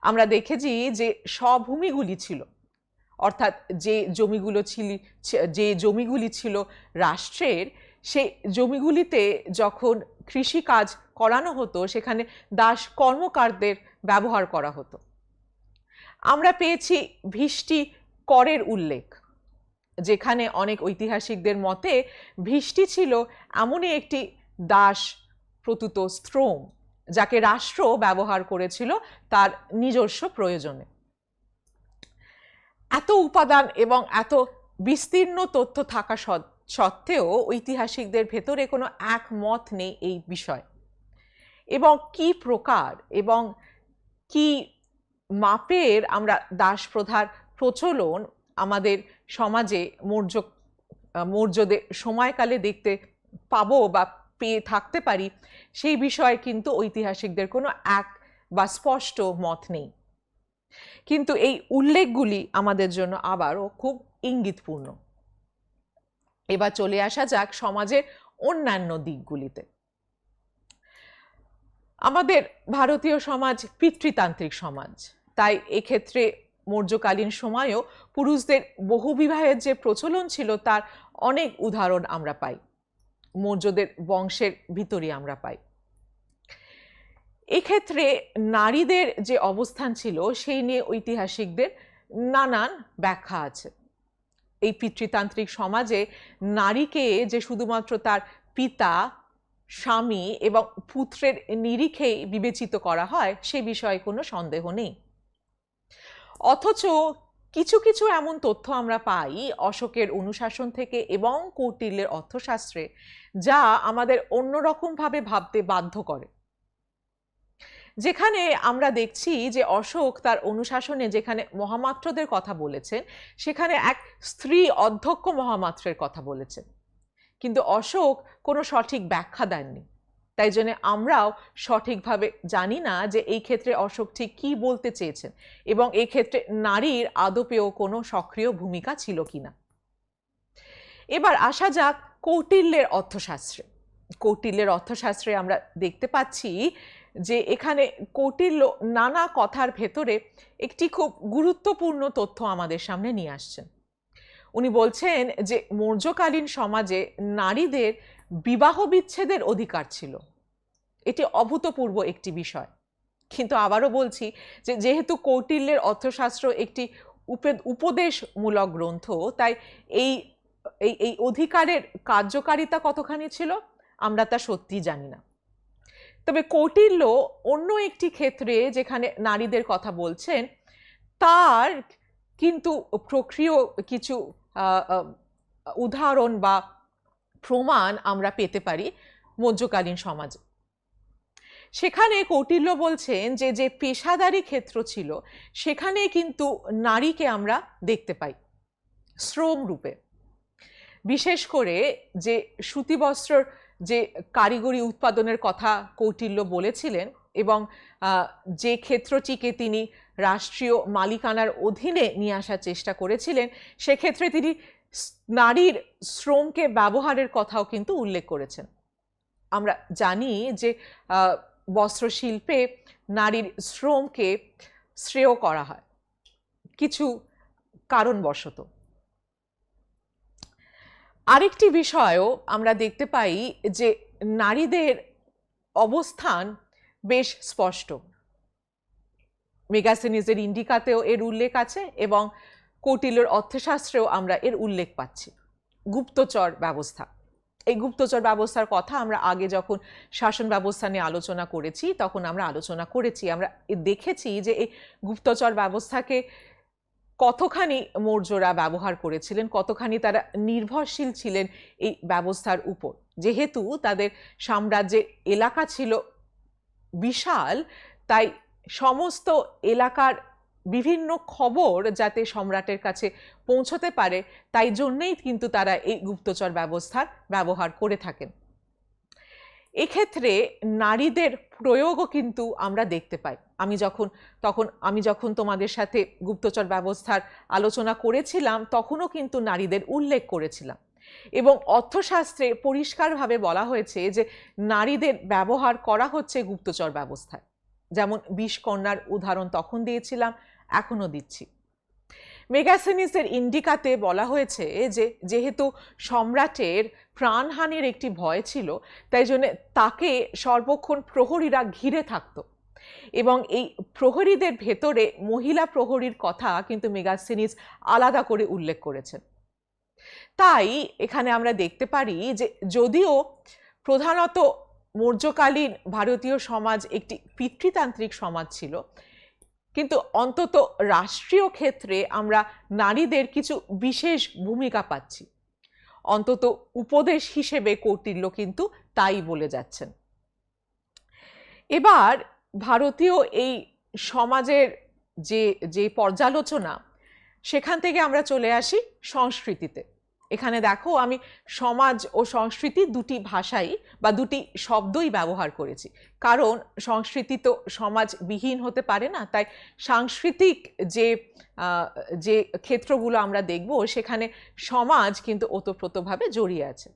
আমরা দেখেছি যে স্বভূমিগুলি ছিল, অর্থাৎ যে জমিগুলি ছিল রাষ্ট্রের, সেই জমিগুলিতে যখন কৃষিকাজ করানো হতো সেখানে দাস কর্মকারদের ব্যবহার করা হতো। আমরা পেয়েছি ভিষ্টি করের উল্লেখ, যেখানে অনেক ঐতিহাসিকদের মতে ভিষ্টি ছিল এমনই একটি দাস প্রতুত শ্রম যাকে রাষ্ট্র ব্যবহার করেছিল তার নিজস্ব প্রয়োজনে। এত উপাদান এবং এত বিস্তীর্ণ তথ্য থাকা সত্ত্বেও ঐতিহাসিকদের ভেতরে কোনো একমত নেই এই বিষয়, এবং কি প্রকার এবং কি মাপের আমরা দাস প্রথার প্রচলন আমাদের সমাজে মৌর্যদের সময়কালে দেখতে পাবো বা পেয়ে থাকতে পারি, সেই বিষয়ে কিন্তু ঐতিহাসিকদের কোনো এক বা স্পষ্ট মত নেই। কিন্তু এই উল্লেখগুলি আমাদের জন্য আবারও খুব ইঙ্গিতপূর্ণ। এবার চলে আসা যাক সমাজের অন্যান্য দিকগুলিতে। আমাদের ভারতীয় সমাজ পিতৃতান্ত্রিক সমাজ, তাই এক্ষেত্রে মৌর্যকালীন সময়েও পুরুষদের বহুবিবাহের যে প্রচলন ছিল তার অনেক উদাহরণ আমরা পাই, মৌর্যদের বংশের ভিতরই আমরা পাই। এক্ষেত্রে নারীদের যে অবস্থান ছিল সেই নিয়ে ঐতিহাসিকদের নানান ব্যাখ্যা আছে। এই পিতৃতান্ত্রিক সমাজে নারীকে যে শুধুমাত্র তার পিতা, স্বামী এবং পুত্রের নিরিখেই বিবেচিত করা হয় সে বিষয়ে কোনো সন্দেহ নেই। অথচ কিছু কিছু এমন তথ্য আমরা পাই অশোকের অনুশাসন থেকে এবং কৌটিল্যের অর্থশাস্ত্রে, যা আমাদের অন্যরকমভাবে ভাবতে বাধ্য করে। যেখানে আমরা দেখছি যে অশোক তার অনুশাসনে যেখানে মহামাত্রদের কথা বলেছেন, সেখানে এক স্ত্রী অধ্যক্ষ মহামাত্রের কথা বলেছেন, কিন্তু অশোক কোনো সঠিক ব্যাখ্যা দেননি। তাই জন্য আমরাও সঠিকভাবে জানি না যে এই ক্ষেত্রে অশোক ঠিক কি বলতে চেয়েছেন এবং এই ক্ষেত্রে নারীর আদপেও কোনো সক্রিয় ভূমিকা ছিল কিনা। এবার আসা যাক কৌটিল্যের অর্থশাস্ত্রে। কৌটিল্যের অর্থশাস্ত্রে আমরা দেখতে পাচ্ছি যে এখানে কৌটিল্য নানা কথার ভেতরে একটি খুব গুরুত্বপূর্ণ তথ্য আমাদের সামনে নিয়ে আসছেন। উনি বলছেন যে মৌর্যকালীন সমাজে নারীদের বিবাহ বিচ্ছেদের অধিকার ছিল। এটি অভূতপূর্ব একটি বিষয়। কিন্তু আবারও বলছি যে যেহেতু কৌটিল্যের অর্থশাস্ত্র একটি উপদেশমূলক গ্রন্থ, তাই এই এই অধিকারের কার্যকারিতা কতখানি ছিল আমরা তা সত্যি জানি না। তবে কৌটিল্য অন্য একটি ক্ষেত্রে যেখানে নারীদের কথা বলছেন তার কিন্তু প্রক্রিয় কিছু উদাহরণ বা প্রমাণ আমরা পেতে পারি মধ্যকালীন সমাজে। সেখানে কৌটিল্য বলছেন যে যে পেশাদারি ক্ষেত্র ছিল সেখানে কিন্তু নারীকে আমরা দেখতে পাই শ্রম রূপে। বিশেষ করে যে সুতিবস্ত্রর যে কারিগরি উৎপাদনের কথা কৌটিল্য বলেছিলেন এবং যে ক্ষেত্রটিকে তিনি রাষ্ট্রীয় মালিকানার অধীনে নিয়ে আসার চেষ্টা করেছিলেন, সেক্ষেত্রে তিনি নারীর শ্রমকে ব্যবহারের কথাও কিন্তু উল্লেখ করেছেন। আমরা জানি যে বস্ত্রশিল্পে নারীর শ্রমকে শ্রেয় করা হয় কিছু কারণবশত। আরেকটি বিষয়ও আমরা দেখতে পাই যে নারীদের অবস্থান বেশ স্পষ্ট। মেগাসেনিসের ইন্ডিকাতেও এর উল্লেখ আছে এবং কৌটিল্যর অর্থশাস্ত্রেও আমরা এর উল্লেখ পাচ্ছি। গুপ্তচর ব্যবস্থা, এই গুপ্তচর ব্যবস্থার কথা আমরা আগে যখন শাসন ব্যবস্থা নিয়ে আলোচনা করেছি তখন আমরা আলোচনা করেছি। আমরা দেখেছি যে এই গুপ্তচর ব্যবস্থাকে কতখানি মৌর্যরা ব্যবহার করেছিলেন, কতখানি তারা নির্ভরশীল ছিলেন এই ব্যবস্থার উপর। যেহেতু তাদের সাম্রাজ্যের এলাকা ছিল বিশাল, তাই সমস্ত এলাকার বিভিন্ন খবর যাতে সম্রাটের কাছে পৌঁছতে পারে তাই জন্যই কিন্তু তারা এই গুপ্তচর ব্যবস্থার ব্যবহার করে থাকেন। এক্ষেত্রে নারীদের প্রয়োগও কিন্তু আমরা দেখতে পাই। আমি যখন তোমাদের সাথে গুপ্তচর ব্যবস্থার আলোচনা করেছিলাম তখনও কিন্তু নারীদের উল্লেখ করেছিলাম এবং অর্থশাস্ত্রে পরিষ্কারভাবে বলা হয়েছে যে নারীদের ব্যবহার করা হচ্ছে গুপ্তচর ব্যবস্থায়। যেমন ২০ কন্যার উদাহরণ তখন দিয়েছিলাম, এখনো দিচ্ছি। মেগাসেনিসের ইন্ডিকাতে বলা হয়েছে যে যেহেতু সম্রাটের প্রাণহানির একটি ভয় ছিল তাই জন্য তাকে সর্বক্ষণ প্রহরীরা ঘিরে থাকত এবং এই প্রহরীদের ভেতরে মহিলা প্রহরীর কথা কিন্তু মেগাসেনিস আলাদা করে উল্লেখ করেছেন। তাই এখানে আমরা দেখতে পারি যে যদিও প্রধানত মৌর্যকালীন ভারতীয় সমাজ একটি পিতৃতান্ত্রিক সমাজ ছিল, কিন্তু অন্তত রাষ্ট্রীয় ক্ষেত্রে আমরা নারীদের কিছু বিশেষ ভূমিকা পাচ্ছি। অন্তত উপদেশ হিসেবে কৌটিল্য কিন্তু তাই বলে যাচ্ছেন। এবার ভারতীয় এই সমাজের যে পর্যালোচনা, সেখান থেকে আমরা চলে আসি সংস্কৃতিতে। এখানে দেখো আমি সমাজ ও সংস্কৃতি দুটি ভাষাই বা দুটি শব্দই ব্যবহার করেছি, কারণ সংস্কৃতি তো সমাজবিহীন হতে পারে না। তাই সাংস্কৃতিক যে ক্ষেত্রগুলো আমরা দেখব সেখানে সমাজ কিন্তু ওতপ্রোতভাবে জড়িয়ে আছে।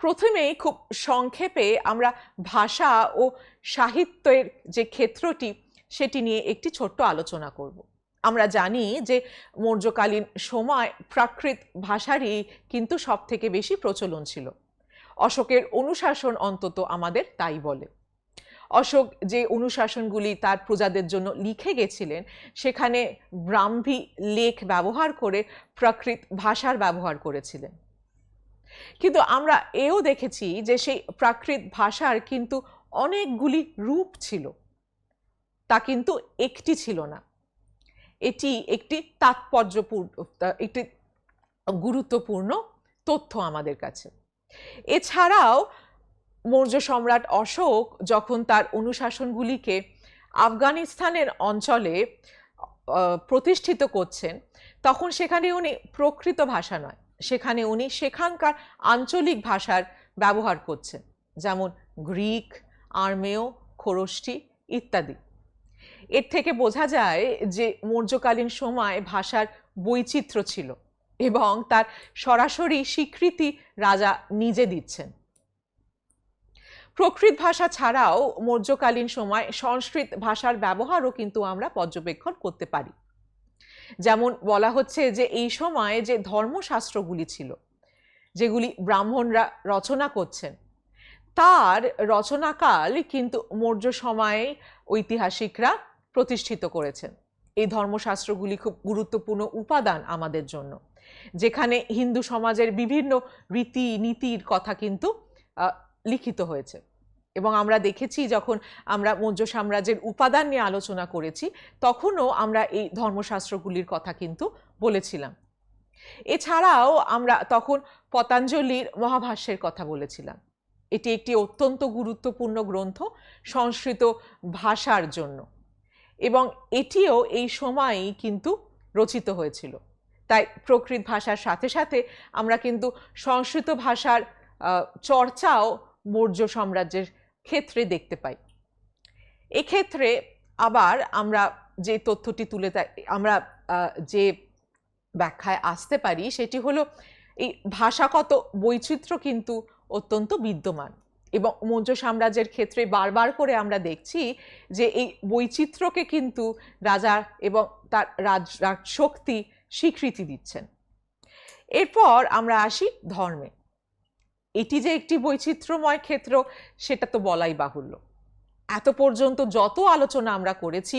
প্রথমেই খুব সংক্ষেপে আমরা ভাষা ও সাহিত্যের যে ক্ষেত্রটি সেটি নিয়ে একটি ছোট্ট আলোচনা করব। আমরা জানি যে মৌর্যকালীন সময় প্রাকৃত ভাষারই কিন্তু সবথেকে বেশি প্রচলন ছিল। অশোকের অনুশাসন অন্তত আমাদের তাই বলে। অশোক যে অনুশাসনগুলি তার প্রজাদের জন্য লিখে গেছিলেন সেখানে ব্রাহ্মী লেখ ব্যবহার করে প্রাকৃত ভাষার ব্যবহার করেছিলেন। কিন্তু আমরা এও দেখেছি যে সেই প্রাকৃত ভাষার কিন্তু অনেকগুলি রূপ ছিল, তা কিন্তু একটি ছিল না। এটি একটি একটি গুরুত্বপূর্ণ তথ্য আমাদের কাছে। এছাড়াও মৌর্য সম্রাট অশোক যখন তার অনুশাসনগুলিকে আফগানিস্তানের অঞ্চলে প্রতিষ্ঠিত করছেন তখন সেখানে উনি প্রকৃত ভাষা নয়, সেখানে উনি সেখানকার আঞ্চলিক ভাষার ব্যবহার করছেন। যেমন গ্রিক, আর্মেয়, খোরষ্ঠী ইত্যাদি। এর থেকে বোঝা যায় যে মৌর্যকালীন সময় ভাষার বৈচিত্র্য ছিল এবং তার সরাসরি স্বীকৃতি রাজা নিজে দিচ্ছেন। প্রকৃত ভাষা ছাড়াও মৌর্যকালীন সময় সংস্কৃত ভাষার ব্যবহারও কিন্তু আমরা পর্যবেক্ষণ করতে পারি। যেমন বলা হচ্ছে যে এই সময়ে যে ধর্মশাস্ত্রগুলি ছিল, যেগুলি ব্রাহ্মণরা রচনা করছেন, তার রচনাকাল কিন্তু মৌর্য সময়ে ঐতিহাসিকরা প্রতিষ্ঠিত করেছেন। এই ধর্মশাস্ত্রগুলি খুব গুরুত্বপূর্ণ উপাদান আমাদের জন্য, যেখানে হিন্দু সমাজের বিভিন্ন রীতি নীতির কথা কিন্তু লিখিত হয়েছে। এবং আমরা দেখেছি যখন আমরা মৌর্য সাম্রাজ্যের উপাদান নিয়ে আলোচনা করেছি, তখনও আমরা এই ধর্মশাস্ত্রগুলির কথা কিন্তু বলেছিলাম। এছাড়াও আমরা তখন পতঞ্জলির মহাভাষ্যের কথা বলেছিলাম। এটি একটি অত্যন্ত গুরুত্বপূর্ণ গ্রন্থ সংস্কৃত ভাষার জন্য, এবং এটিও এই সময়ই কিন্তু রচিত হয়েছিল। তাই প্রকৃত ভাষার সাথে সাথে আমরা কিন্তু সংস্কৃত ভাষার চর্চাও মৌর্য সাম্রাজ্যের ক্ষেত্রে দেখতে পাই। এক্ষেত্রে আবার আমরা যে তথ্যটি আমরা যে ব্যাখ্যায় আসতে পারি সেটি হলো এই ভাষাগত বৈচিত্র্য কিন্তু অত্যন্ত বিদ্যমান, এবং মৌর্য সাম্রাজ্যের ক্ষেত্রে বারবার করে আমরা দেখছি যে এই বৈচিত্র্যকে কিন্তু রাজা এবং তার রাজশক্তি স্বীকৃতি দিচ্ছেন। এরপর আমরা আসি ধর্মে। এটি যে একটি বৈচিত্র্যময় ক্ষেত্র সেটা তো বলাই বাহুল্য। এত পর্যন্ত যত আলোচনা আমরা করেছি,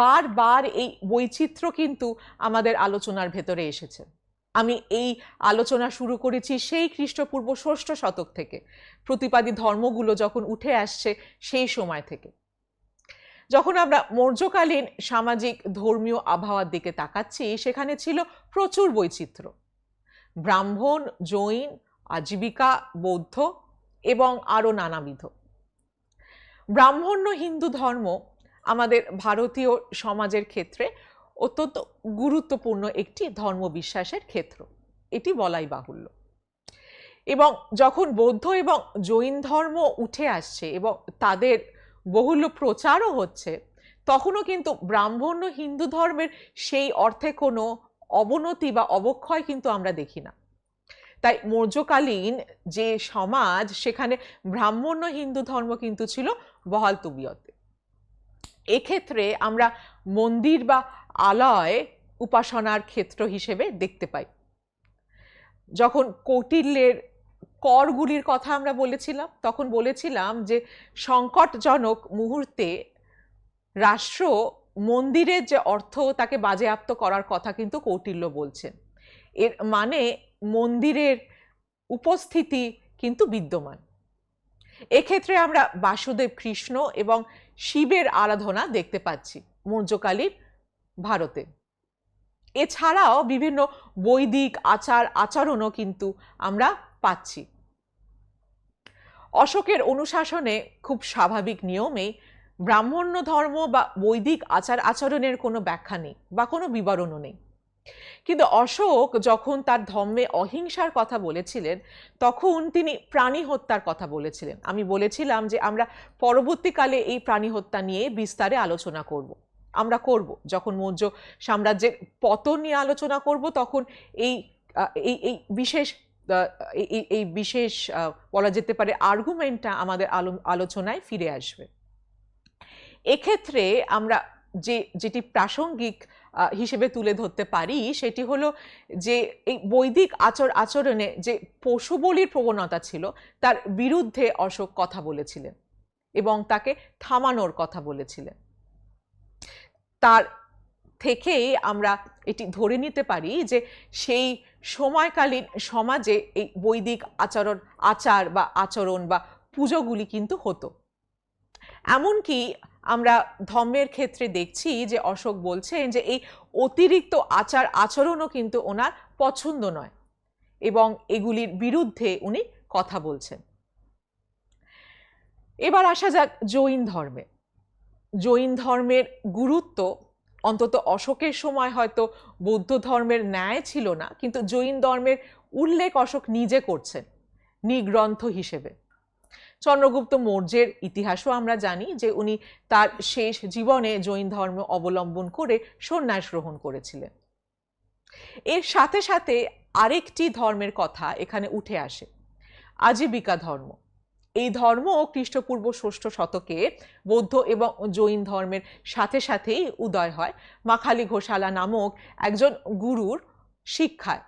বারবার এই বৈচিত্র্য কিন্তু আমাদের আলোচনার ভেতরে এসেছে। আমি এই আলোচনা শুরু করেছি সেই খ্রিস্টপূর্ব ৬ষ্ঠ শতক থেকে, প্রতিপাদী ধর্মগুলো যখন উঠে আসছে সেই সময় থেকে। যখন আমরা মৌর্যকালীন সামাজিক ধর্মীয় আবহাওয়ার দিকে তাকাচ্ছি, সেখানে ছিল প্রচুর বৈচিত্র্য। ব্রাহ্মণ, জৈন, আজীবিকা, বৌদ্ধ এবং আরও নানাবিধ। ব্রাহ্মণ্য হিন্দু ধর্ম আমাদের ভারতীয় সমাজের ক্ষেত্রে অত্যন্ত গুরুত্বপূর্ণ একটি ধর্মবিশ্বাসের ক্ষেত্র, এটি বলাই বাহুল্য। এবং যখন বৌদ্ধ এবং জৈন ধর্ম উঠে আসছে এবং তাদের বহুল্য প্রচারও হচ্ছে, তখনও কিন্তু ব্রাহ্মণ্য হিন্দু ধর্মের সেই অর্থে কোনো অবনতি বা অবক্ষয় কিন্তু আমরা দেখি না। তাই মৌর্যকালীন যে সমাজ, সেখানে ব্রাহ্মণ্য হিন্দু ধর্ম কিন্তু ছিল বহাল তবিয়তে। এক্ষেত্রে আমরা মন্দির বা আলয় উপাসনার ক্ষেত্র হিসেবে দেখতে পাই। যখন কৌটিল্যের করগুলির কথা আমরা বলেছিলাম, তখন বলেছিলাম যে সংকটজনক মুহূর্তে রাষ্ট্র মন্দিরের যে অর্থ তাকে বাজেয়াপ্ত করার কথা কিন্তু কৌটিল্য বলছেন। এর মানে মন্দিরের উপস্থিতি কিন্তু বিদ্যমান। এক্ষেত্রে আমরা বাসুদেব কৃষ্ণ এবং শিবের আরাধনা দেখতে পাচ্ছি মৌর্যকালীন ভারতে। এছাড়াও বিভিন্ন বৈদিক আচার আচরণও কিন্তু আমরা পাচ্ছি। অশোকের অনুশাসনে খুব স্বাভাবিক নিয়মে ব্রাহ্মণ্য ধর্ম বা বৈদিক আচার আচরণের কোনো ব্যাখ্যা নেই বা কোনো বিবরণও নেই। কিন্তু অশোক যখন তার ধর্মে অহিংসার কথা বলেছিলেন, তখন তিনি প্রাণী হত্যার কথা বলেছিলেন। আমি বলেছিলাম যে আমরা পরবর্তীকালে এই প্রাণী হত্যা নিয়ে বিস্তারে আলোচনা করব। আমরা করব যখন মৌর্য সাম্রাজ্যের পতন নিয়ে আলোচনা করব, তখন এই এই বিশেষ এই বিশেষ বলা যেতে পারে আর্গুমেন্টটা আমাদের আলোচনায় ফিরে আসবে। এক্ষেত্রে আমরা যেটি প্রাসঙ্গিক হিসেবে তুলে ধরতে পারি সেটি হলো যে এই বৈদিক আচরণে যে পশু বলির প্রবণতা ছিল, তার বিরুদ্ধে অশোক কথা বলেছিলেন এবং তাকে থামানোর কথা বলেছিলেন। তার থেকেই আমরা এটি ধরে নিতে পারি যে সেই সময়কালীন সমাজে এই বৈদিক আচার বা আচরণ বা পুজোগুলি কিন্তু হতো। এমনকি আমরা ধর্মের ক্ষেত্রে দেখছি যে অশোক বলছেন যে এই অতিরিক্ত আচার আচরণও কিন্তু ওনার পছন্দ নয় এবং এগুলির বিরুদ্ধে উনি কথা বলছেন। এবার আসা যাক জৈন ধর্মে। জৈন ধর্মের গুরুত্ব অন্তত অশোকের সময় হয়তো বৌদ্ধ ধর্মের ন্যায় ছিল না, কিন্তু জৈন ধর্মের উল্লেখ অশোক নিজে করছেন নিগ্রন্থ হিসেবে। চন্দ্রগুপ্ত মৌর্যের ইতিহাসও আমরা জানি যে উনি তার শেষ জীবনে জৈন ধর্ম অবলম্বন করে সন্ন্যাস গ্রহণ করেছিলেন। এর সাথে সাথে আরেকটি ধর্মের কথা এখানে উঠে আসে, আজীবিকা ধর্ম। এই ধর্ম খ্রিস্টপূর্ব ষষ্ঠ শতকে বৌদ্ধ এবং জৈন ধর্মের সাথে সাথেই উদয় হয় মাখালি ঘোষালা নামক একজন গুরুর শিক্ষায়।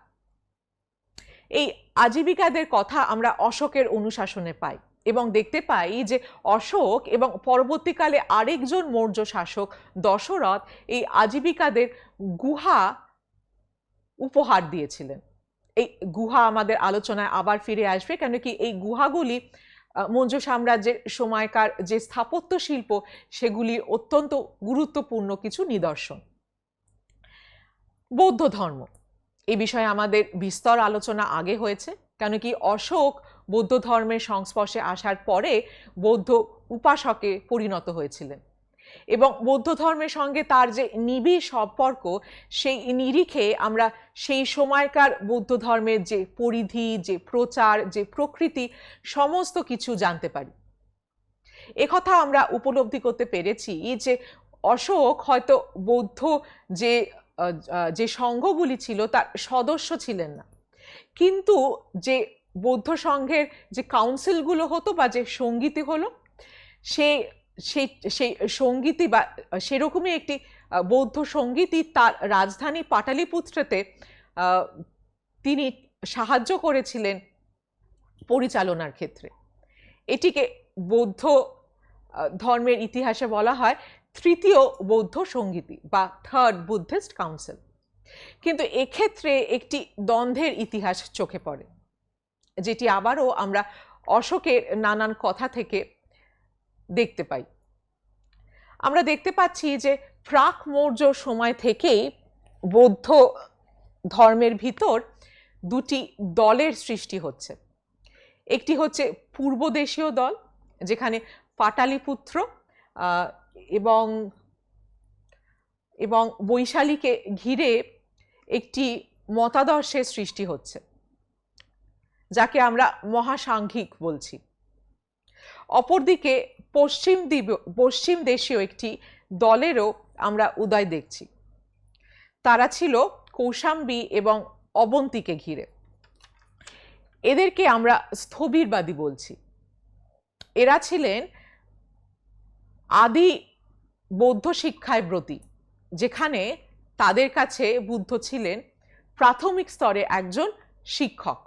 এই আজীবিকাদের কথা আমরা অশোকের অনুশাসনে পাই এবং দেখতে পাই যে অশোক এবং পরবর্তীকালে আরেকজন মৌর্য শাসক দশরথ এই আজীবিকাদের গুহা উপহার দিয়েছিলেন। এই গুহা আমাদের আলোচনায় আবার ফিরে আসবে, কেন কি এই গুহাগুলি মৌর্য সাম্রাজ্যের সময়কার যে স্থাপত্য শিল্প সেগুলির অত্যন্ত গুরুত্বপূর্ণ কিছু নিদর্শন। বৌদ্ধ ধর্ম, এই বিষয়ে আমাদের বিস্তর আলোচনা আগে হয়েছে, কেন কি অশোক বৌদ্ধ ধর্মের সংস্পর্শে আসার পরে বৌদ্ধ উপাসকে পরিণত হয়েছিলেন এবং বৌদ্ধ ধর্মের সঙ্গে তার যে নিবিড় সম্পর্ক, সেই নিরিখে আমরা সেই সময়কার বৌদ্ধ ধর্মের যে পরিধি, যে প্রচার, যে প্রকৃতি, সমস্ত কিছু জানতে পারি। একথা আমরা উপলব্ধি করতে পেরেছি যে অশোক হয়তো বৌদ্ধ যে সংঘগুলি ছিল তার সদস্য ছিলেন না, কিন্তু যে বৌদ্ধ সংঘের যে কাউন্সিলগুলো হতো বা যে সঙ্গীতি হলো, সেই সঙ্গীতি বা সেরকমই একটি বৌদ্ধ সঙ্গীতি তার রাজধানী পাটালিপুত্রতে তিনি সাহায্য করেছিলেন পরিচালনার ক্ষেত্রে। এটিকে বৌদ্ধ ধর্মের ইতিহাসে বলা হয় তৃতীয় বৌদ্ধ সঙ্গীতি বা থার্ড বুদ্ধিস্ট কাউন্সিল। কিন্তু এক্ষেত্রে একটি দ্বন্দ্বের ইতিহাস চোখে পড়ে, যেটি আবারও আমরা অশোকের নানান কথা থেকে দেখতে পাই। আমরা দেখতে পাচ্ছি যে প্রাক মৌর্য সময় থেকেই বৌদ্ধ ধর্মের ভিতর দুটি দলের সৃষ্টি হচ্ছে। একটি হচ্ছে পূর্বদেশীয় দল, যেখানে পাটালিপুত্র এবং বৈশালীকে ঘিরে একটি মতাদর্শের সৃষ্টি হচ্ছে, যাকে আমরা মহাসাংঘিক বলছি। অপরদিকে পশ্চিম দেশীয় একটি দলেরও আমরা উদয় দেখছি। তারা ছিল কৌশাম্বী এবং অবন্তীকে ঘিরে। এদেরকে আমরা স্থবিরবাদী বলছি। এরা ছিলেন আদি বৌদ্ধ শিক্ষায় ব্রতী, যেখানে তাদের কাছে বুদ্ধ ছিলেন প্রাথমিক স্তরে একজন শিক্ষক।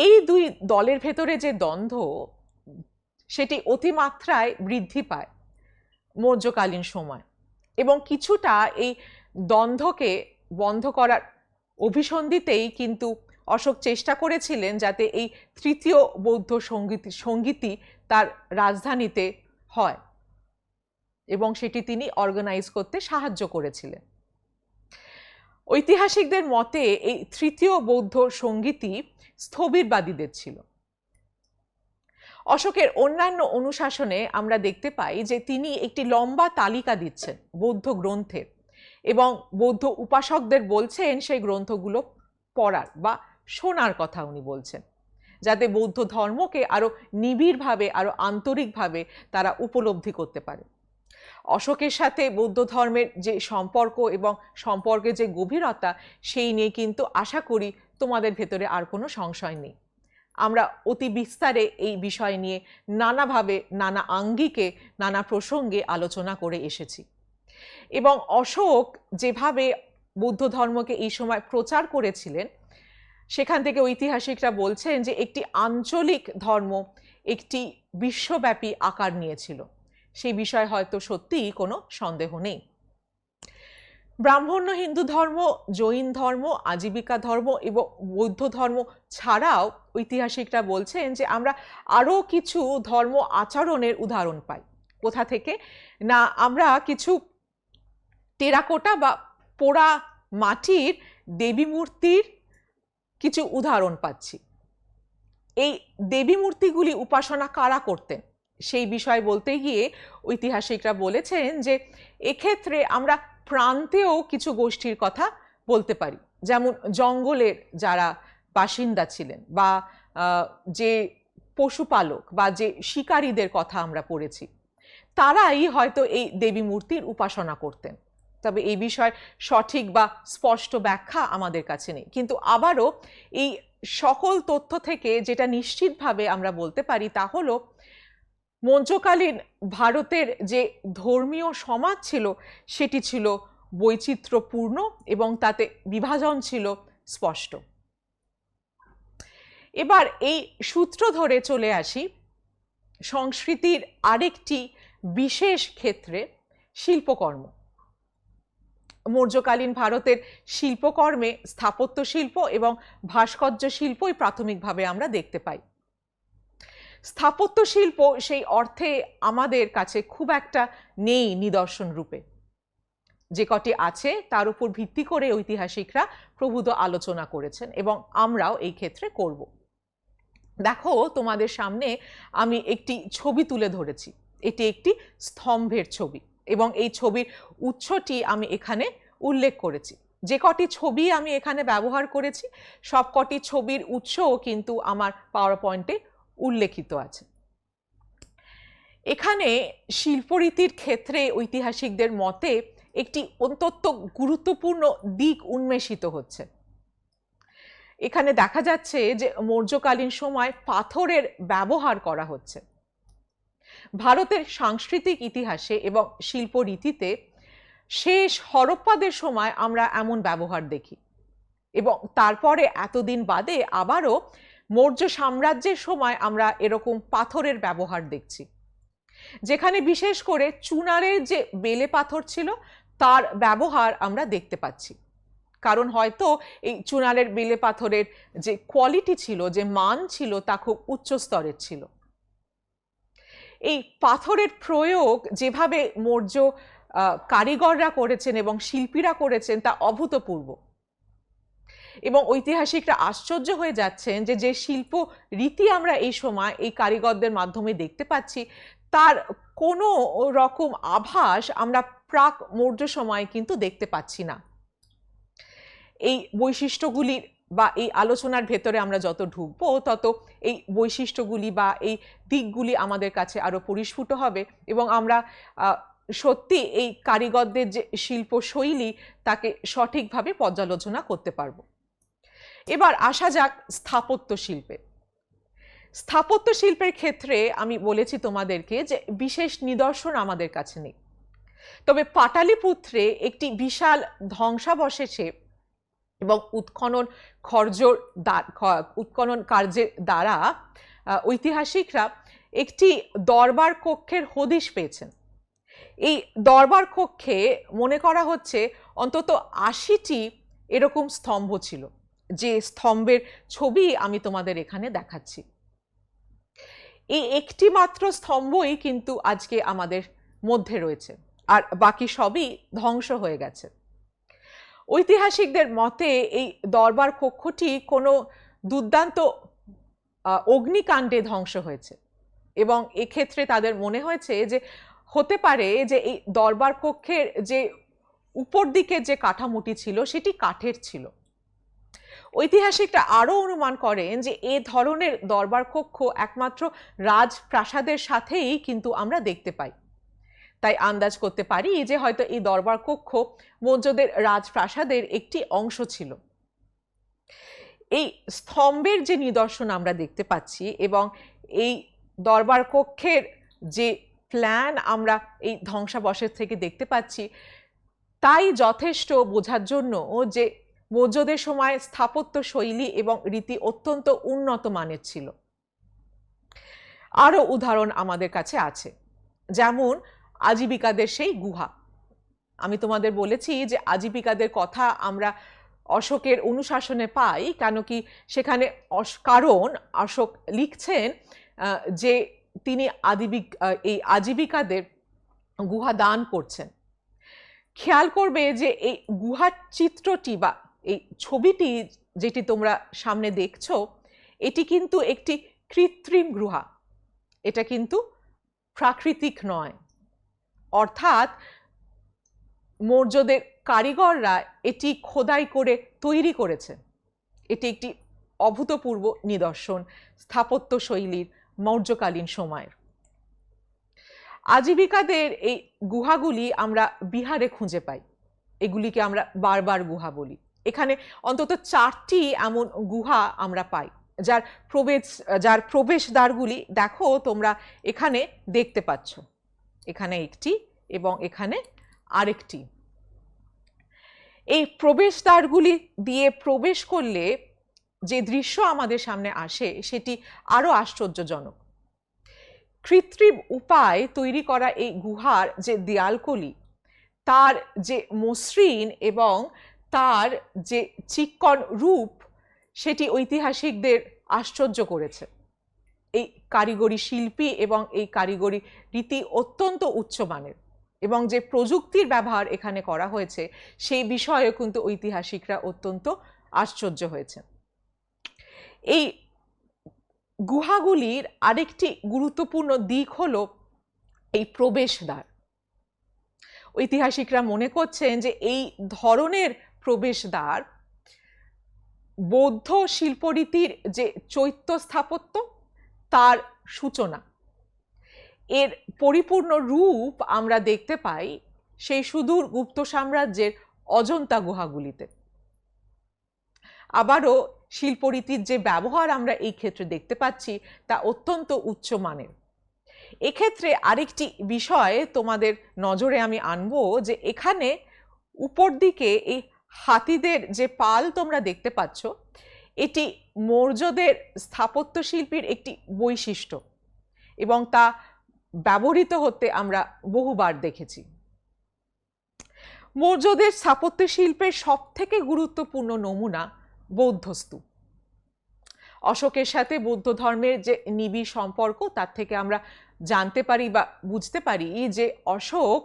এই দুই দলের ভেতরে যে দ্বন্দ্ব, সেটি অতিমাত্রায় বৃদ্ধি পায় মৌর্যকালীন সময় এবং কিছুটা এই দ্বন্দ্বকে বন্ধ করার অভিসন্ধিতেই কিন্তু অশোক চেষ্টা করেছিলেন যাতে এই তৃতীয় বৌদ্ধ সঙ্গীতি তার রাজধানীতে হয় এবং সেটি তিনি অর্গানাইজ করতে সাহায্য করেছিলেন। ঐতিহাসিকদের মতে এই তৃতীয় বৌদ্ধ সঙ্গীতি স্থবিরবাদীদের ছিল। অশোকের অন্যান্য অনুশাসনে আমরা দেখতে পাই যে তিনি একটি লম্বা তালিকা দিচ্ছেন বৌদ্ধ গ্রন্থের এবং বৌদ্ধ উপাসকদের বলছেন সেই গ্রন্থগুলো পড়ার বা শোনার কথা উনি বলছেন, যাতে বৌদ্ধ ধর্মকে আরো নিবিড়ভাবে, আরো আন্তরিকভাবে তারা উপলব্ধি করতে পারে। অশোকের সাথে বৌদ্ধ ধর্মের যে সম্পর্ক এবং সম্পর্কের যে গভীরতা, সেই নিয়ে কিন্তু আশা করি তোমাদের ভেতরে আর কোনো সংশয় নেই। আমরা অতি বিস্তারে এই বিষয় নিয়ে নানাভাবে, নানা আঙ্গিকে, নানা প্রসঙ্গে আলোচনা করে এসেছি এবং অশোক যেভাবে বৌদ্ধ ধর্মকে এই সময় প্রচার করেছিলেন, সেখান থেকে ঐতিহাসিকরা বলছেন যে একটি আঞ্চলিক ধর্ম একটি বিশ্বব্যাপী আকার নিয়েছিল। সেই বিষয়ে হয়তো সত্যিই কোনো সন্দেহ নেই। ব্রাহ্মণ্য হিন্দু ধর্ম, জৈন ধর্ম, আজীবিকা ধর্ম এবং বৌদ্ধ ধর্ম ছাড়াও ঐতিহাসিকরা বলছেন যে আমরা আরও কিছু ধর্ম আচরণের উদাহরণ পাই। কোথা থেকে না, আমরা কিছু টেরাকোটা বা পোড়া মাটির দেবী মূর্তির কিছু উদাহরণ পাচ্ছি। এই দেবী মূর্তিগুলি উপাসনা কারা করতেন সেই বিষয় বলতে গিয়ে ঐতিহাসিকরা বলেছেন যে এক্ষেত্রে আমরা প্রান্তেও কিছু গোষ্ঠীর কথা বলতে পারি, যেমন জঙ্গলের যারা বাসিন্দা ছিলেন বা যে পশুপালক বা যে শিকারীদের কথা আমরা পড়েছি, তারাই হয়তো এই দেবী মূর্তির উপাসনা করতেন। তবে এই বিষয়ে সঠিক বা স্পষ্ট ব্যাখ্যা আমাদের কাছে নেই। কিন্তু আবারও এই সকল তথ্য থেকে যেটা নিশ্চিতভাবে আমরা বলতে পারি তা হলো, মৌর্যকালীন ভারতের যে ধর্মীয় সমাজ ছিল সেটি ছিল বৈচিত্র্যপূর্ণ এবং তাতে বিভাজন ছিল স্পষ্ট। এবার এই সূত্র ধরে চলে আসি সংস্কৃতির আরেকটি বিশেষ ক্ষেত্রে, শিল্পকর্ম। মৌর্যকালীন ভারতের শিল্পকর্মে স্থাপত্য শিল্প এবং ভাস্কর্য শিল্পই প্রাথমিকভাবে আমরা দেখতে পাই। স্থাপত্য শিল্প সেই অর্থে আমাদের কাছে খুব একটা নেই নিদর্শন রূপে। যে কটি আছে তার উপর ভিত্তি করে ঐতিহাসিকরা প্রভূত আলোচনা করেছেন এবং আমরাও এই ক্ষেত্রে করব। দেখো, তোমাদের সামনে আমি একটি ছবি তুলে ধরেছি। এটি একটি স্তম্ভের ছবি এবং এই ছবির উৎসটি আমি এখানে উল্লেখ করেছি। যে কটি ছবি আমি এখানে ব্যবহার করেছি সব কটি ছবির উৎসও কিন্তু আমার পাওয়ার পয়েন্টে উল্লেখিত আছে। এখানে শিল্পরীতির ক্ষেত্রে ঐতিহাসিকদের মতে একটি অত্যন্ত গুরুত্বপূর্ণ দিক উন্মেষিত হচ্ছে। এখানে দেখা যাচ্ছে যে মৌর্যকালীন সময় পাথরের ব্যবহার করা হচ্ছে। ভারতের সাংস্কৃতিক ইতিহাসে এবং শিল্পরীতিতে শেষ হরপ্পাদের সময় আমরা এমন ব্যবহার দেখি এবং তারপরে এতদিন বাদে আবারও মৌর্য সাম্রাজ্যের সময় আমরা এরকম পাথরের ব্যবহার দেখছি, যেখানে বিশেষ করে চুনারের যে বেলে পাথর ছিল তার ব্যবহার আমরা দেখতে পাচ্ছি। কারণ হয়তো এই চুনারের বেলে পাথরের যে কোয়ালিটি ছিল, যে মান ছিল, তা খুব উচ্চ স্তরের ছিল। এই পাথরের প্রয়োগ যেভাবে মৌর্য কারিগররা করেছেন এবং শিল্পীরা করেছেন তা অভূতপূর্ব এবং ঐতিহাসিকরা আশ্চর্য হয়ে যাচ্ছেন যে যে শিল্প রীতি আমরা এই সময় এই কারিগরদের মাধ্যমে দেখতে পাচ্ছি তার কোনো রকম আভাস আমরা প্রাক মৌর্য সময়ে কিন্তু দেখতে পাচ্ছি না। এই বৈশিষ্ট্যগুলির বা এই আলোচনার ভেতরে আমরা যত ঢুকবো তত এই বৈশিষ্ট্যগুলি বা এই দিকগুলি আমাদের কাছে আরো পরিস্ফুট হবে এবং আমরা সত্যি এই কারিগরদের যে শিল্পশৈলী তাকে সঠিকভাবে পর্যালোচনা করতে পারবো। এবার আসা যাক স্থাপত্য শিল্পে। স্থাপত্য শিল্পের ক্ষেত্রে আমি বলেছি তোমাদেরকে যে বিশেষ নিদর্শন আমাদের কাছে নেই, তবে পাটালিপুত্রে একটি বিশাল ধ্বংসাবশেষে এবং উৎখনন কার্যের দ্বারা ঐতিহাসিকরা একটি দরবার কক্ষের হদিশ পেয়েছেন। এই দরবার কক্ষে মনে করা হচ্ছে অন্তত ৮০টি এরকম স্তম্ভ ছিল, যে স্তম্ভের ছবি আমি তোমাদের এখানে দেখাচ্ছি। এই একটি মাত্র স্তম্ভই কিন্তু আজকে আমাদের মধ্যে রয়েছে, আর বাকি সবই ধ্বংস হয়ে গেছে। ঐতিহাসিকদের মতে এই দরবার কক্ষটি কোনো দুর্দান্ত অগ্নিকাণ্ডে ধ্বংস হয়েছে এবং এক্ষেত্রে তাদের মনে হয়েছে যে হতে পারে যে এই দরবার কক্ষের যে উপর দিকে যে কাঠামোটি ছিল সেটি কাঠের ছিল। ঐতিহাসিকরা আরও অনুমান করেন যে এ ধরনের দরবার কক্ষ একমাত্র রাজপ্রাসাদের সাথেই কিন্তু আমরা দেখতে পাই। তাই আন্দাজ করতে পারি যে হয়তো এই দরবার কক্ষ মৌর্যদের রাজপ্রাসাদের একটি অংশ ছিল। এই স্তম্ভের যে নিদর্শন আমরা দেখতে পাচ্ছি এবং এই দরবার কক্ষের যে প্ল্যান আমরা এই ধ্বংসাবশেষ থেকে দেখতে পাচ্ছি, তাই যথেষ্ট বোঝার জন্য যে মৌর্যদের সময় স্থাপত্য শৈলী এবং রীতি অত্যন্ত উন্নত মানের ছিল। আরও উদাহরণ আমাদের কাছে আছে, যেমন আজীবিকাদের সেই গুহা। আমি তোমাদের বলেছি যে আজীবিকাদের কথা আমরা অশোকের অনুশাসনে পাই, কেন কি সেখানে কারণ অশোক লিখছেন যে তিনি এই আজীবিকাদের গুহা দান করছেন। খেয়াল করবে যে এই গুহার চিত্রটি বা এই ছবিটি যেটি তোমরা সামনে দেখছো, এটি কিন্তু একটি কৃত্রিম গুহা, এটা কিন্তু প্রাকৃতিক নয়। অর্থাৎ মৌর্যদের কারিগররা এটি খোদাই করে তৈরি করেছে। এটি একটি অভূতপূর্ব নিদর্শন স্থাপত্য শৈলীর মৌর্যকালীন সময়ের। আজীবিকাদের এই গুহাগুলি আমরা বিহারে খুঁজে পাই, এগুলিকে আমরা বারবার গুহা বলি। এখানে অন্তত 4টি এমন গুহা আমরা পাই, যার প্রবেশদ্বারগুলি দেখো তোমরা এখানে দেখতে পাচ্ছ, এখানে একটি এবং এখানে আরেকটি। এই প্রবেশদ্বারগুলি দিয়ে প্রবেশ করলে যে দৃশ্য আমাদের সামনে আসে সেটি আরো আশ্চর্যজনক। কৃত্রিম উপায় তৈরি করা এই গুহার যে দেয়ালকলি, তার যে মসৃণ এবং তার যে চিক্কণ রূপ, সেটি ঐতিহাসিকদের আশ্চর্য করেছে। এই কারিগরি শিল্পী এবং এই কারিগরি রীতি অত্যন্ত উচ্চমানের, এবং যে প্রযুক্তির ব্যবহার এখানে করা হয়েছে সেই বিষয়ে কিন্তু ঐতিহাসিকরা অত্যন্ত আশ্চর্য হয়েছেন। এই গুহাগুলির আরেকটি গুরুত্বপূর্ণ দিক হলো এই প্রবেশদ্বার। ঐতিহাসিকরা মনে করছেন যে এই ধরনের প্রবেশদ্বার বৌদ্ধ শিল্পরীতির যে চৈত্য স্থাপত্য তার সূচনা, এর পরিপূর্ণ রূপ আমরা দেখতে পাই সেই সুদূর গুপ্ত সাম্রাজ্যের অজন্তা গুহাগুলিতে। আবারও শিল্পরীতির যে ব্যবহার আমরা এই ক্ষেত্রে দেখতে পাচ্ছি তা অত্যন্ত উচ্চমানের। এক্ষেত্রে আরেকটি বিষয় তোমাদের নজরে আমি আনবো, যে এখানে উপর দিকে এই হাতিদের যে পাল তোমরা দেখতে পাচ্ছ, এটি মৌর্যদের স্থাপত্য শিল্পীর একটি বৈশিষ্ট্য এবং তা ব্যবহৃত হতে আমরা বহুবার দেখেছি। মৌর্যদের স্থাপত্য শিল্পের সবথেকে গুরুত্বপূর্ণ নমুনা বৌদ্ধ স্তূপ। অশোকের সাথে বৌদ্ধ ধর্মের যে নিবিড় সম্পর্ক তার থেকে আমরা জানতে পারি বা বুঝতে পারি যে অশোক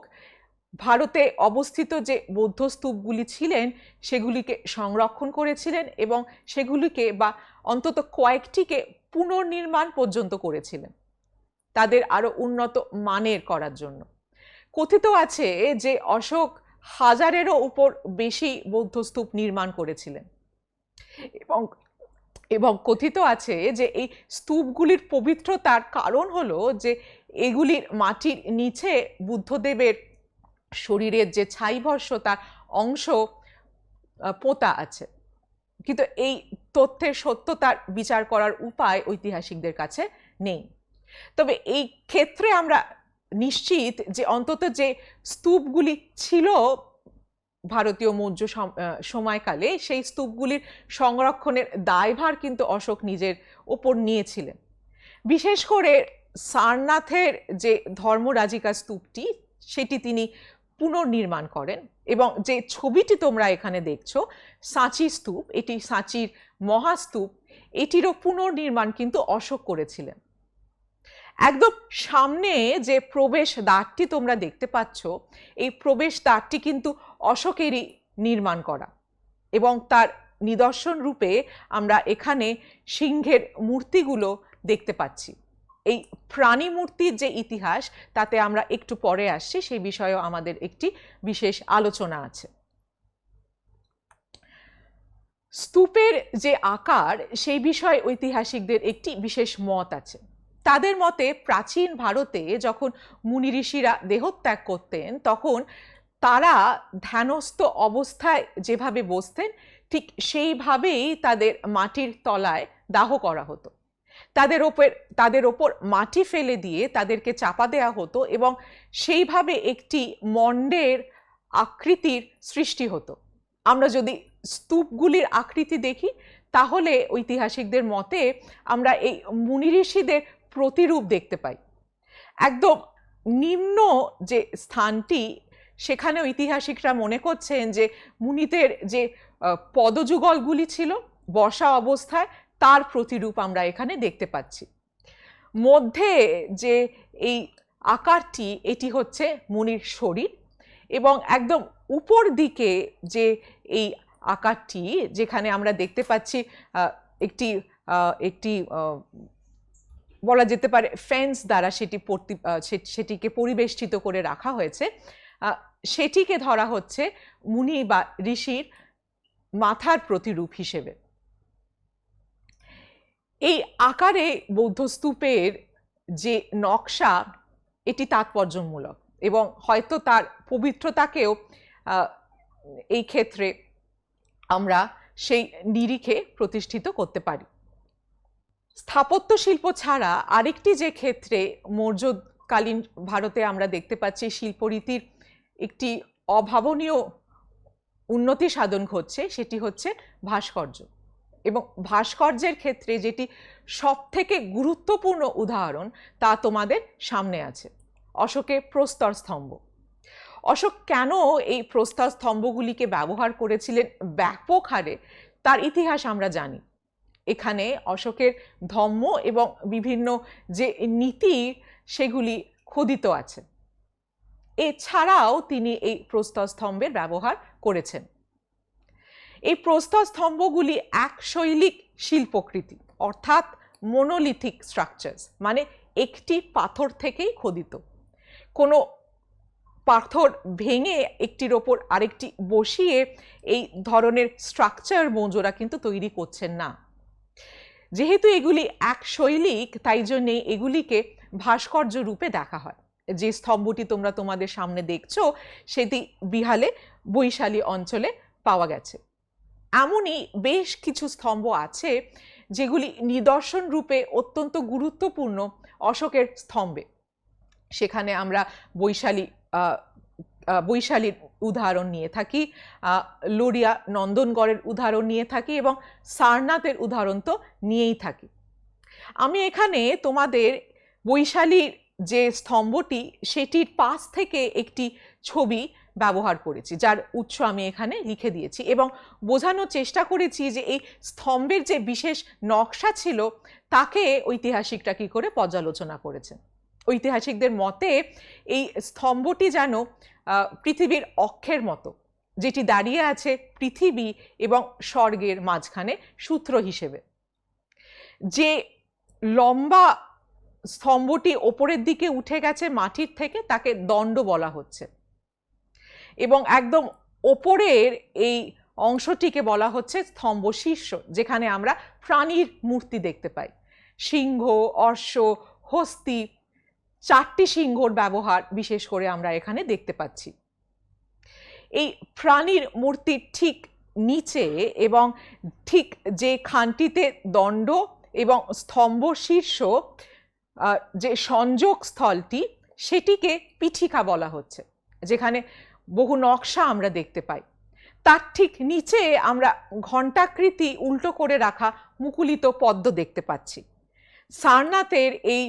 ভারতে অবস্থিত যে বৌদ্ধ স্তূপগুলি ছিলেন সেগুলিকে সংরক্ষণ করেছিলেন এবং সেগুলিকে বা অন্তত কয়েকটিকে পুনর্নির্মাণ পর্যন্ত করেছিলেন তাদের আরো উন্নত মানের করার জন্য। কথিত আছে যে অশোক 1000-এরও উপর বেশি বৌদ্ধ স্তূপ নির্মাণ করেছিলেন এবং কথিত আছে যে এই স্তূপগুলির পবিত্রতার কারণ হলো যে এগুলির মাটির নিচে বুদ্ধদেবের শরীরের যে ছাইভস্য তার অংশ পোতা আছে, কিন্তু এই তথ্যের সত্যতার বিচার করার উপায় ঐতিহাসিকদের কাছে নেই। তবে এই ক্ষেত্রে আমরা নিশ্চিত যে অন্তত যে স্তূপগুলি ছিল ভারতীয় মৌর্য সময়কালে, সেই স্তূপগুলির সংরক্ষণের দায়ভার কিন্তু অশোক নিজের ওপর নিয়েছিলেন। বিশেষ করে সারনাথের যে ধর্মরাজিকা স্তূপটি সেটি তিনি পুনর্নির্মাণ করেন এবং যে ছবিটি তোমরা এখানে দেখছো সাঁচি স্তূপ, এটি সাঁচির মহাস্তূপ, এটিরও পুনর্নির্মাণ কিন্তু অশোক করেছিলেন। একদম সামনে যে প্রবেশ দ্বারটি তোমরা দেখতে পাচ্ছ, এই প্রবেশ দ্বারটি কিন্তু অশোকেরই নির্মাণ করা এবং তার নিদর্শন রূপে আমরা এখানে সিংহের মূর্তিগুলো দেখতে পাচ্ছি। এই প্রাণী মূর্তির যে ইতিহাস তাতে আমরা একটু পরে আসছি, সেই বিষয়েও আমাদের একটি বিশেষ আলোচনা আছে। স্তূপের যে আকার সেই বিষয়ে ঐতিহাসিকদের একটি বিশেষ মত আছে। তাদের মতে প্রাচীন ভারতে যখন মুনি ঋষিরা দেহত্যাগ করতেন তখন তারা ধ্যানস্থ অবস্থায় যেভাবে বসতেন ঠিক সেইভাবেই তাদের মাটির তলায় দাহ করা হতো। তাদের ওপর মাটি ফেলে দিয়ে তাদেরকে চাপা দেওয়া হতো এবং সেইভাবে একটি মণ্ডের আকৃতির সৃষ্টি হতো। আমরা যদি স্তূপগুলির আকৃতি দেখি তাহলে ঐতিহাসিকদের মতে আমরা এই মুনি ঋষিদের প্রতিরূপ দেখতে পাই। একদম নিম্ন যে স্থানটি সেখানে ঐতিহাসিকরা মনে করছেন যে মুনিদের যে পদযুগলগুলি ছিল বসা অবস্থায় তার প্রতিরূপ আমরা এখানে দেখতে পাচ্ছি। মধ্যে যে এই আকারটি এটি হচ্ছে মুনির শরীর এবং একদম উপর দিকে যে এই আকারটি যেখানে আমরা দেখতে পাচ্ছি একটি বলা যেতে পারে ফেন্স দ্বারা সেটিকে পরিবেষ্টিত করে রাখা হয়েছে, সেটিকে ধরা হচ্ছে মুনি বা ঋষির মাথার প্রতিরূপ হিসেবে। এই আকারে বৌদ্ধ স্তূপের যে নকশা এটি তাৎপর্যমূলক এবং হয়তো তার পবিত্রতাকেও এই ক্ষেত্রে আমরা সেই নিরিখে প্রতিষ্ঠিত করতে পারি। স্থাপত্য শিল্প ছাড়া আরেকটি যে ক্ষেত্রে মৌর্যকালীন ভারতে আমরা দেখতে পাচ্ছি শিল্পরীতির একটি অভাবনীয় উন্নতি সাধন ঘটছে, সেটি হচ্ছে ভাস্কর্য। এবং ভাস্কর্যের ক্ষেত্রে যেটি সবথেকে গুরুত্বপূর্ণ উদাহরণ তা তোমাদের সামনে আছে, অশোকের প্রস্তর স্তম্ভ। অশোক কেন এই প্রস্তর স্তম্ভগুলিকে ব্যবহার করেছিলেন ব্যাপক হারে তার ইতিহাস আমরা জানি। এখানে অশোকের ধম্ম এবং বিভিন্ন যে নীতি সেগুলি খোদিত আছে। এছাড়াও তিনি এই প্রস্তর স্তম্ভের ব্যবহার করেছেন। এই প্রস্তর স্তম্ভগুলি এক শৈলিক শিল্পকৃতি, অর্থাৎ মোনোলিথিক স্ট্রাকচারস, মানে একটি পাথর থেকেই খোদিত। কোনো পাথর ভেঙে একটির ওপর আরেকটি বসিয়ে এই ধরনের স্ট্রাকচার মৌর্যরা কিন্তু তৈরি করছেন না। যেহেতু এগুলি এক শৈলিক, তাই জন্যে এগুলিকে ভাস্কর্য রূপে দেখা হয়। যে স্তম্ভটি তোমরা তোমাদের সামনে দেখছো সেটি বিহালে বৈশালী অঞ্চলে পাওয়া গেছে। এমনই বেশ কিছু স্তম্ভ আছে যেগুলি নিদর্শন রূপে অত্যন্ত গুরুত্বপূর্ণ অশোকের স্তম্ভে। সেখানে আমরা বৈশালীর উদাহরণ নিয়ে থাকি, লোরিয়া নন্দনগড়ের উদাহরণ নিয়ে থাকি এবং সারনাথের উদাহরণ তো নিয়েই থাকি। আমি এখানে তোমাদের বৈশালীর যে স্তম্ভটি সেটির পাশ থেকে একটি ছবি ব্যবহার করেছি, যার উৎস আমি এখানে লিখে দিয়েছি এবং বোঝানোর চেষ্টা করেছি যে এই স্তম্ভের যে বিশেষ নকশা ছিল তাকে ঐতিহাসিকরা কী করে পর্যালোচনা করেছেন। ঐতিহাসিকদের মতে এই স্তম্ভটি যেন পৃথিবীর অক্ষের মতো, যেটি দাঁড়িয়ে আছে পৃথিবী এবং স্বর্গের মাঝখানে সূত্র হিসেবে। যে লম্বা স্তম্ভটি ওপরের দিকে উঠে গেছে মাটির থেকে তাকে দণ্ড বলা হচ্ছে এবং একদম ওপরের এই অংশটিকে বলা হচ্ছে স্তম্ভ শীর্ষ, যেখানে আমরা প্রাণীর মূর্তি দেখতে পাই। সিংহ, অশ্ব, হস্তি, 4টি সিংহর ব্যবহার বিশেষ করে আমরা এখানে দেখতে পাচ্ছি। এই প্রাণীর মূর্তির ঠিক নিচে এবং ঠিক যে খানটিতে দণ্ড এবং স্তম্ভ শীর্ষ যে সংযোগ স্থলটি সেটিকে পিঠিকা বলা হচ্ছে, যেখানে বহু নকশা আমরা দেখতে পাই। তার ঠিক নিচে আমরা ঘণ্টাকৃতি উল্টো করে রাখা মুকুলিত পদ্ম দেখতে পাচ্ছি। সারনাথের এই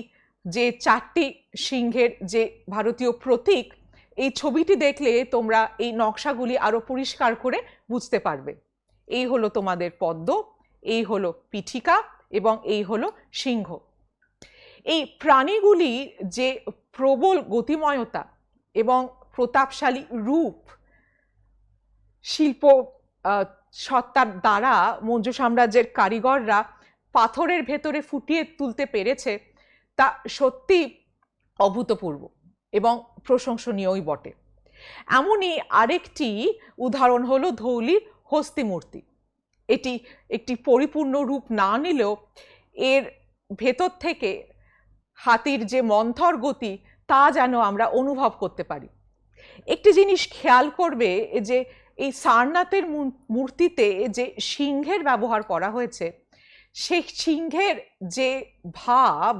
যে 4টি সিংহের যে ভারতীয় প্রতীক, এই ছবিটি দেখলে তোমরা এই নকশাগুলি আরো পরিষ্কার করে বুঝতে পারবে। এই হলো তোমাদের পদ্ম, এই হলো পিঠিকা এবং এই হলো সিংহ। এই প্রাণীগুলি যে প্রবল গতিময়তা এবং প্রতাপশালী রূপ শিল্প সত্তার দ্বারা মৌর্য সাম্রাজ্যের কারিগররা পাথরের ভেতরে ফুটিয়ে তুলতে পেরেছে তা সত্যি অভূতপূর্ব এবং প্রশংসনীয়ই বটে। এমনই আরেকটি উদাহরণ হলো ধৌলির হস্তি মূর্তি। এটি একটি পরিপূর্ণ রূপ না নিলেও এর ভেতর থেকে হাতির যে মন্থর গতি তা যেন আমরা অনুভব করতে পারি। একটি জিনিস খেয়াল করবে যে এই সারনাথের মূর্তিতে যে সিংহের ব্যবহার করা হয়েছে, সেই সিংহের যে ভাব,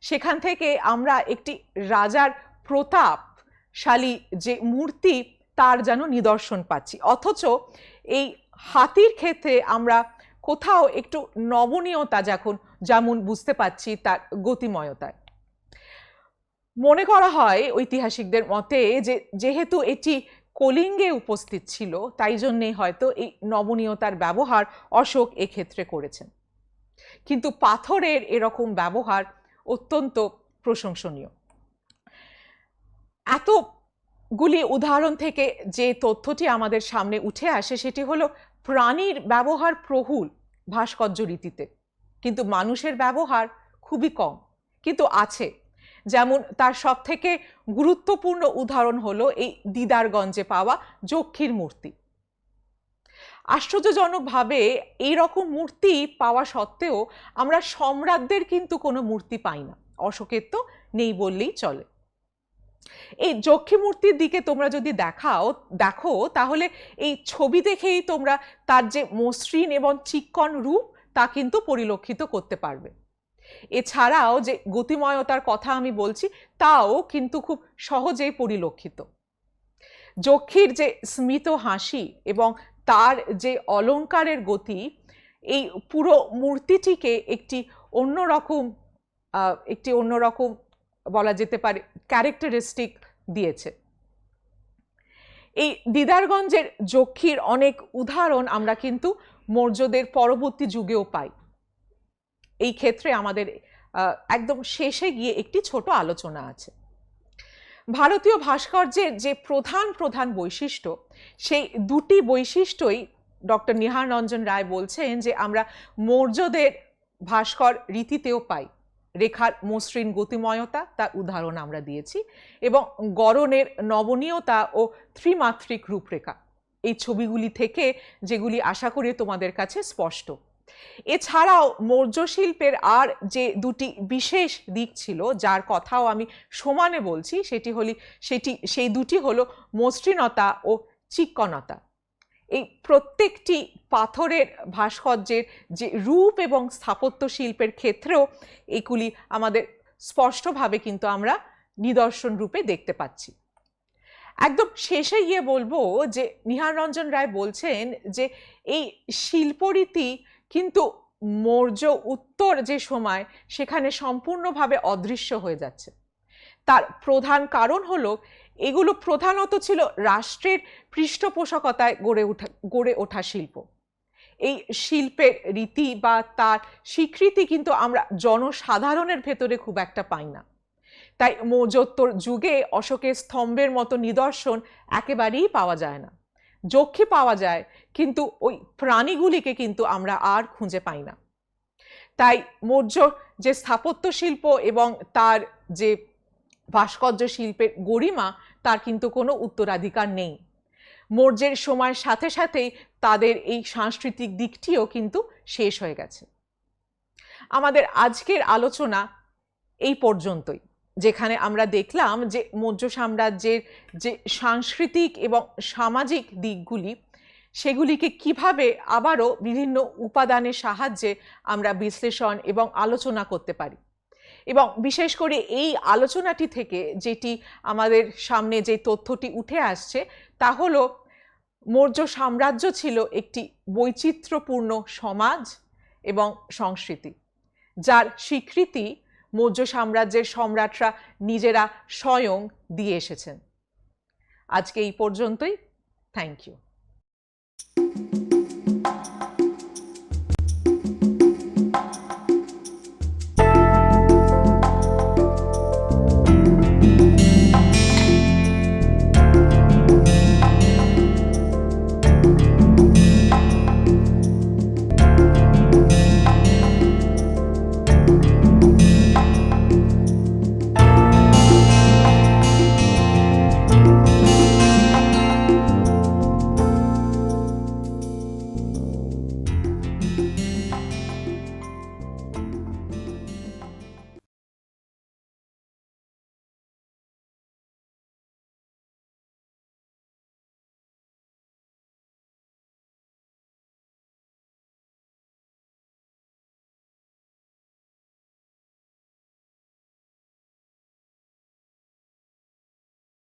সেখান থেকে আমরা একটি রাজার প্রতাপশালী যে মূর্তি তার যেন নিদর্শন পাচ্ছি। অথচ এই হাতির ক্ষেত্রে আমরা কোথাও একটু নমনীয়তা যেমন বুঝতে পাচ্ছি তার গতিময়তায়। মনে করা হয় ঐতিহাসিকদের মতে যে যেহেতু এটি কলিঙ্গে উপস্থিত ছিল, তাই জন্যেই হয়তো এই নমনীয়তার ব্যবহার অশোক এক্ষেত্রে করেছেন। কিন্তু পাথরের এরকম ব্যবহার অত্যন্ত প্রশংসনীয়। এতগুলি উদাহরণ থেকে যে তথ্যটি আমাদের সামনে উঠে আসে সেটি হলো প্রাণীর ব্যবহার প্রহুল ভাস্কর্য রীতিতে, কিন্তু মানুষের ব্যবহার খুবই কম, কিন্তু আছে। যেমন তার সব থেকে গুরুত্বপূর্ণ উদাহরণ হলো এই দিদারগঞ্জে পাওয়া যক্ষীর মূর্তি। আশ্চর্যজনকভাবে এইরকম মূর্তি পাওয়া সত্ত্বেও আমরা সম্রাটদের কিন্তু কোনো মূর্তি পাই না, অশোকের তো নেই বললেই চলে। এই যক্ষী মূর্তির দিকে তোমরা যদি দেখো তাহলে এই ছবি দেখেই তোমরা তার যে মসৃণ এবং চিক্কণ রূপ তা কিন্তু পরিলক্ষিত করতে পারবে। এছাড়াও যে গতিময়তার কথা আমি বলছি তাও কিন্তু খুব সহজেই পরিলক্ষিত। যক্ষীর যে স্মিত হাসি এবং তার যে অলংকারের গতি এই পুরো মূর্তিটিকে একটি অন্যরকম বলা যেতে পারে ক্যারেক্টারিস্টিক দিয়েছে। এই দিদারগঞ্জের যক্ষীর অনেক উদাহরণ আমরা কিন্তু মৌর্যদের পরবর্তী যুগেও পাই। এই ক্ষেত্রে আমাদের একদম শেষে গিয়ে একটি ছোট আলোচনা আছে। ভারতীয় ভাস্কর্যের যে প্রধান বৈশিষ্ট্য, সেই দুটি বৈশিষ্ট্যই ডক্টর নিহার রঞ্জন রায় বলছেন যে আমরা মৌর্যদের ভাস্কর রীতিতেও পাই। রেখার মসৃণ গতিময়তা তার উদাহরণ আমরা দিয়েছি, এবং গড়নের নবনীয়তা ও ত্রিমাত্রিক রূপরেখা এই ছবিগুলি থেকে যেগুলি আশা করি তোমাদের কাছে স্পষ্ট। এছাড়াও মৌর্য শিল্পের আর যে দুটি বিশেষ দিক ছিল যার কথাও আমি সমানে বলছি সেই দুটি হলো মসৃণতা ও চিক্কণতা। এই প্রত্যেকটি পাথরের ভাস্কর্যের যে রূপ এবং স্থাপত্য শিল্পের ক্ষেত্রেও এগুলি আমাদের স্পষ্টভাবে কিন্তু আমরা নিদর্শন রূপে দেখতে পাচ্ছি। একদম শেষে গিয়ে বলবো যে নিহার রঞ্জন রায় বলছেন যে এই শিল্পরীতি কিন্তু মৌর্য উত্তর যে সময় সেখানে সম্পূর্ণভাবে অদৃশ্য হয়ে যাচ্ছে। তার প্রধান কারণ হলো এগুলো প্রধানত ছিল রাষ্ট্রের পৃষ্ঠপোষকতায় গড়ে ওঠা শিল্প। এই শিল্পের রীতি বা তার স্বীকৃতি কিন্তু আমরা জনসাধারণের ভেতরে খুব একটা পাই না। তাই মৌর্যোত্তর যুগে অশোকের স্তম্ভের মতো নিদর্শন একেবারেই পাওয়া যায় না। যক্ষী পাওয়া যায়, কিন্তু ওই প্রাণীগুলিকে কিন্তু আমরা আর খুঁজে পাই না। তাই মৌর্য যে স্থাপত্য শিল্প এবং তার যে ভাস্কর্য শিল্পের গরিমা তার কিন্তু কোনো উত্তরাধিকার নেই। মৌর্যের সময়ের সাথে সাথেই তাদের এই সাংস্কৃতিক দিকটিও কিন্তু শেষ হয়ে গেছে। আমাদের আজকের আলোচনা এই পর্যন্তই, যেখানে আমরা দেখলাম যে মৌর্য সাম্রাজ্যের যে সাংস্কৃতিক এবং সামাজিক দিকগুলি সেগুলিকে কিভাবে আবারও বিভিন্ন উপাদানের সাহায্যে আমরা বিশ্লেষণ এবং আলোচনা করতে পারি। এবং বিশেষ করে এই আলোচনাটি থেকে যেটি আমাদের সামনে যে তথ্যটি উঠে আসছে তা হলো মৌর্য সাম্রাজ্য ছিল একটি বৈচিত্র্যপূর্ণ সমাজ এবং সংস্কৃতি, যার স্বীকৃতি মৌর্য সাম্রাজ্যের সম্রাটরা নিজেরা স্বয়ং দিয়ে এসেছেন। আজকে এই পর্যন্তই। Thank you.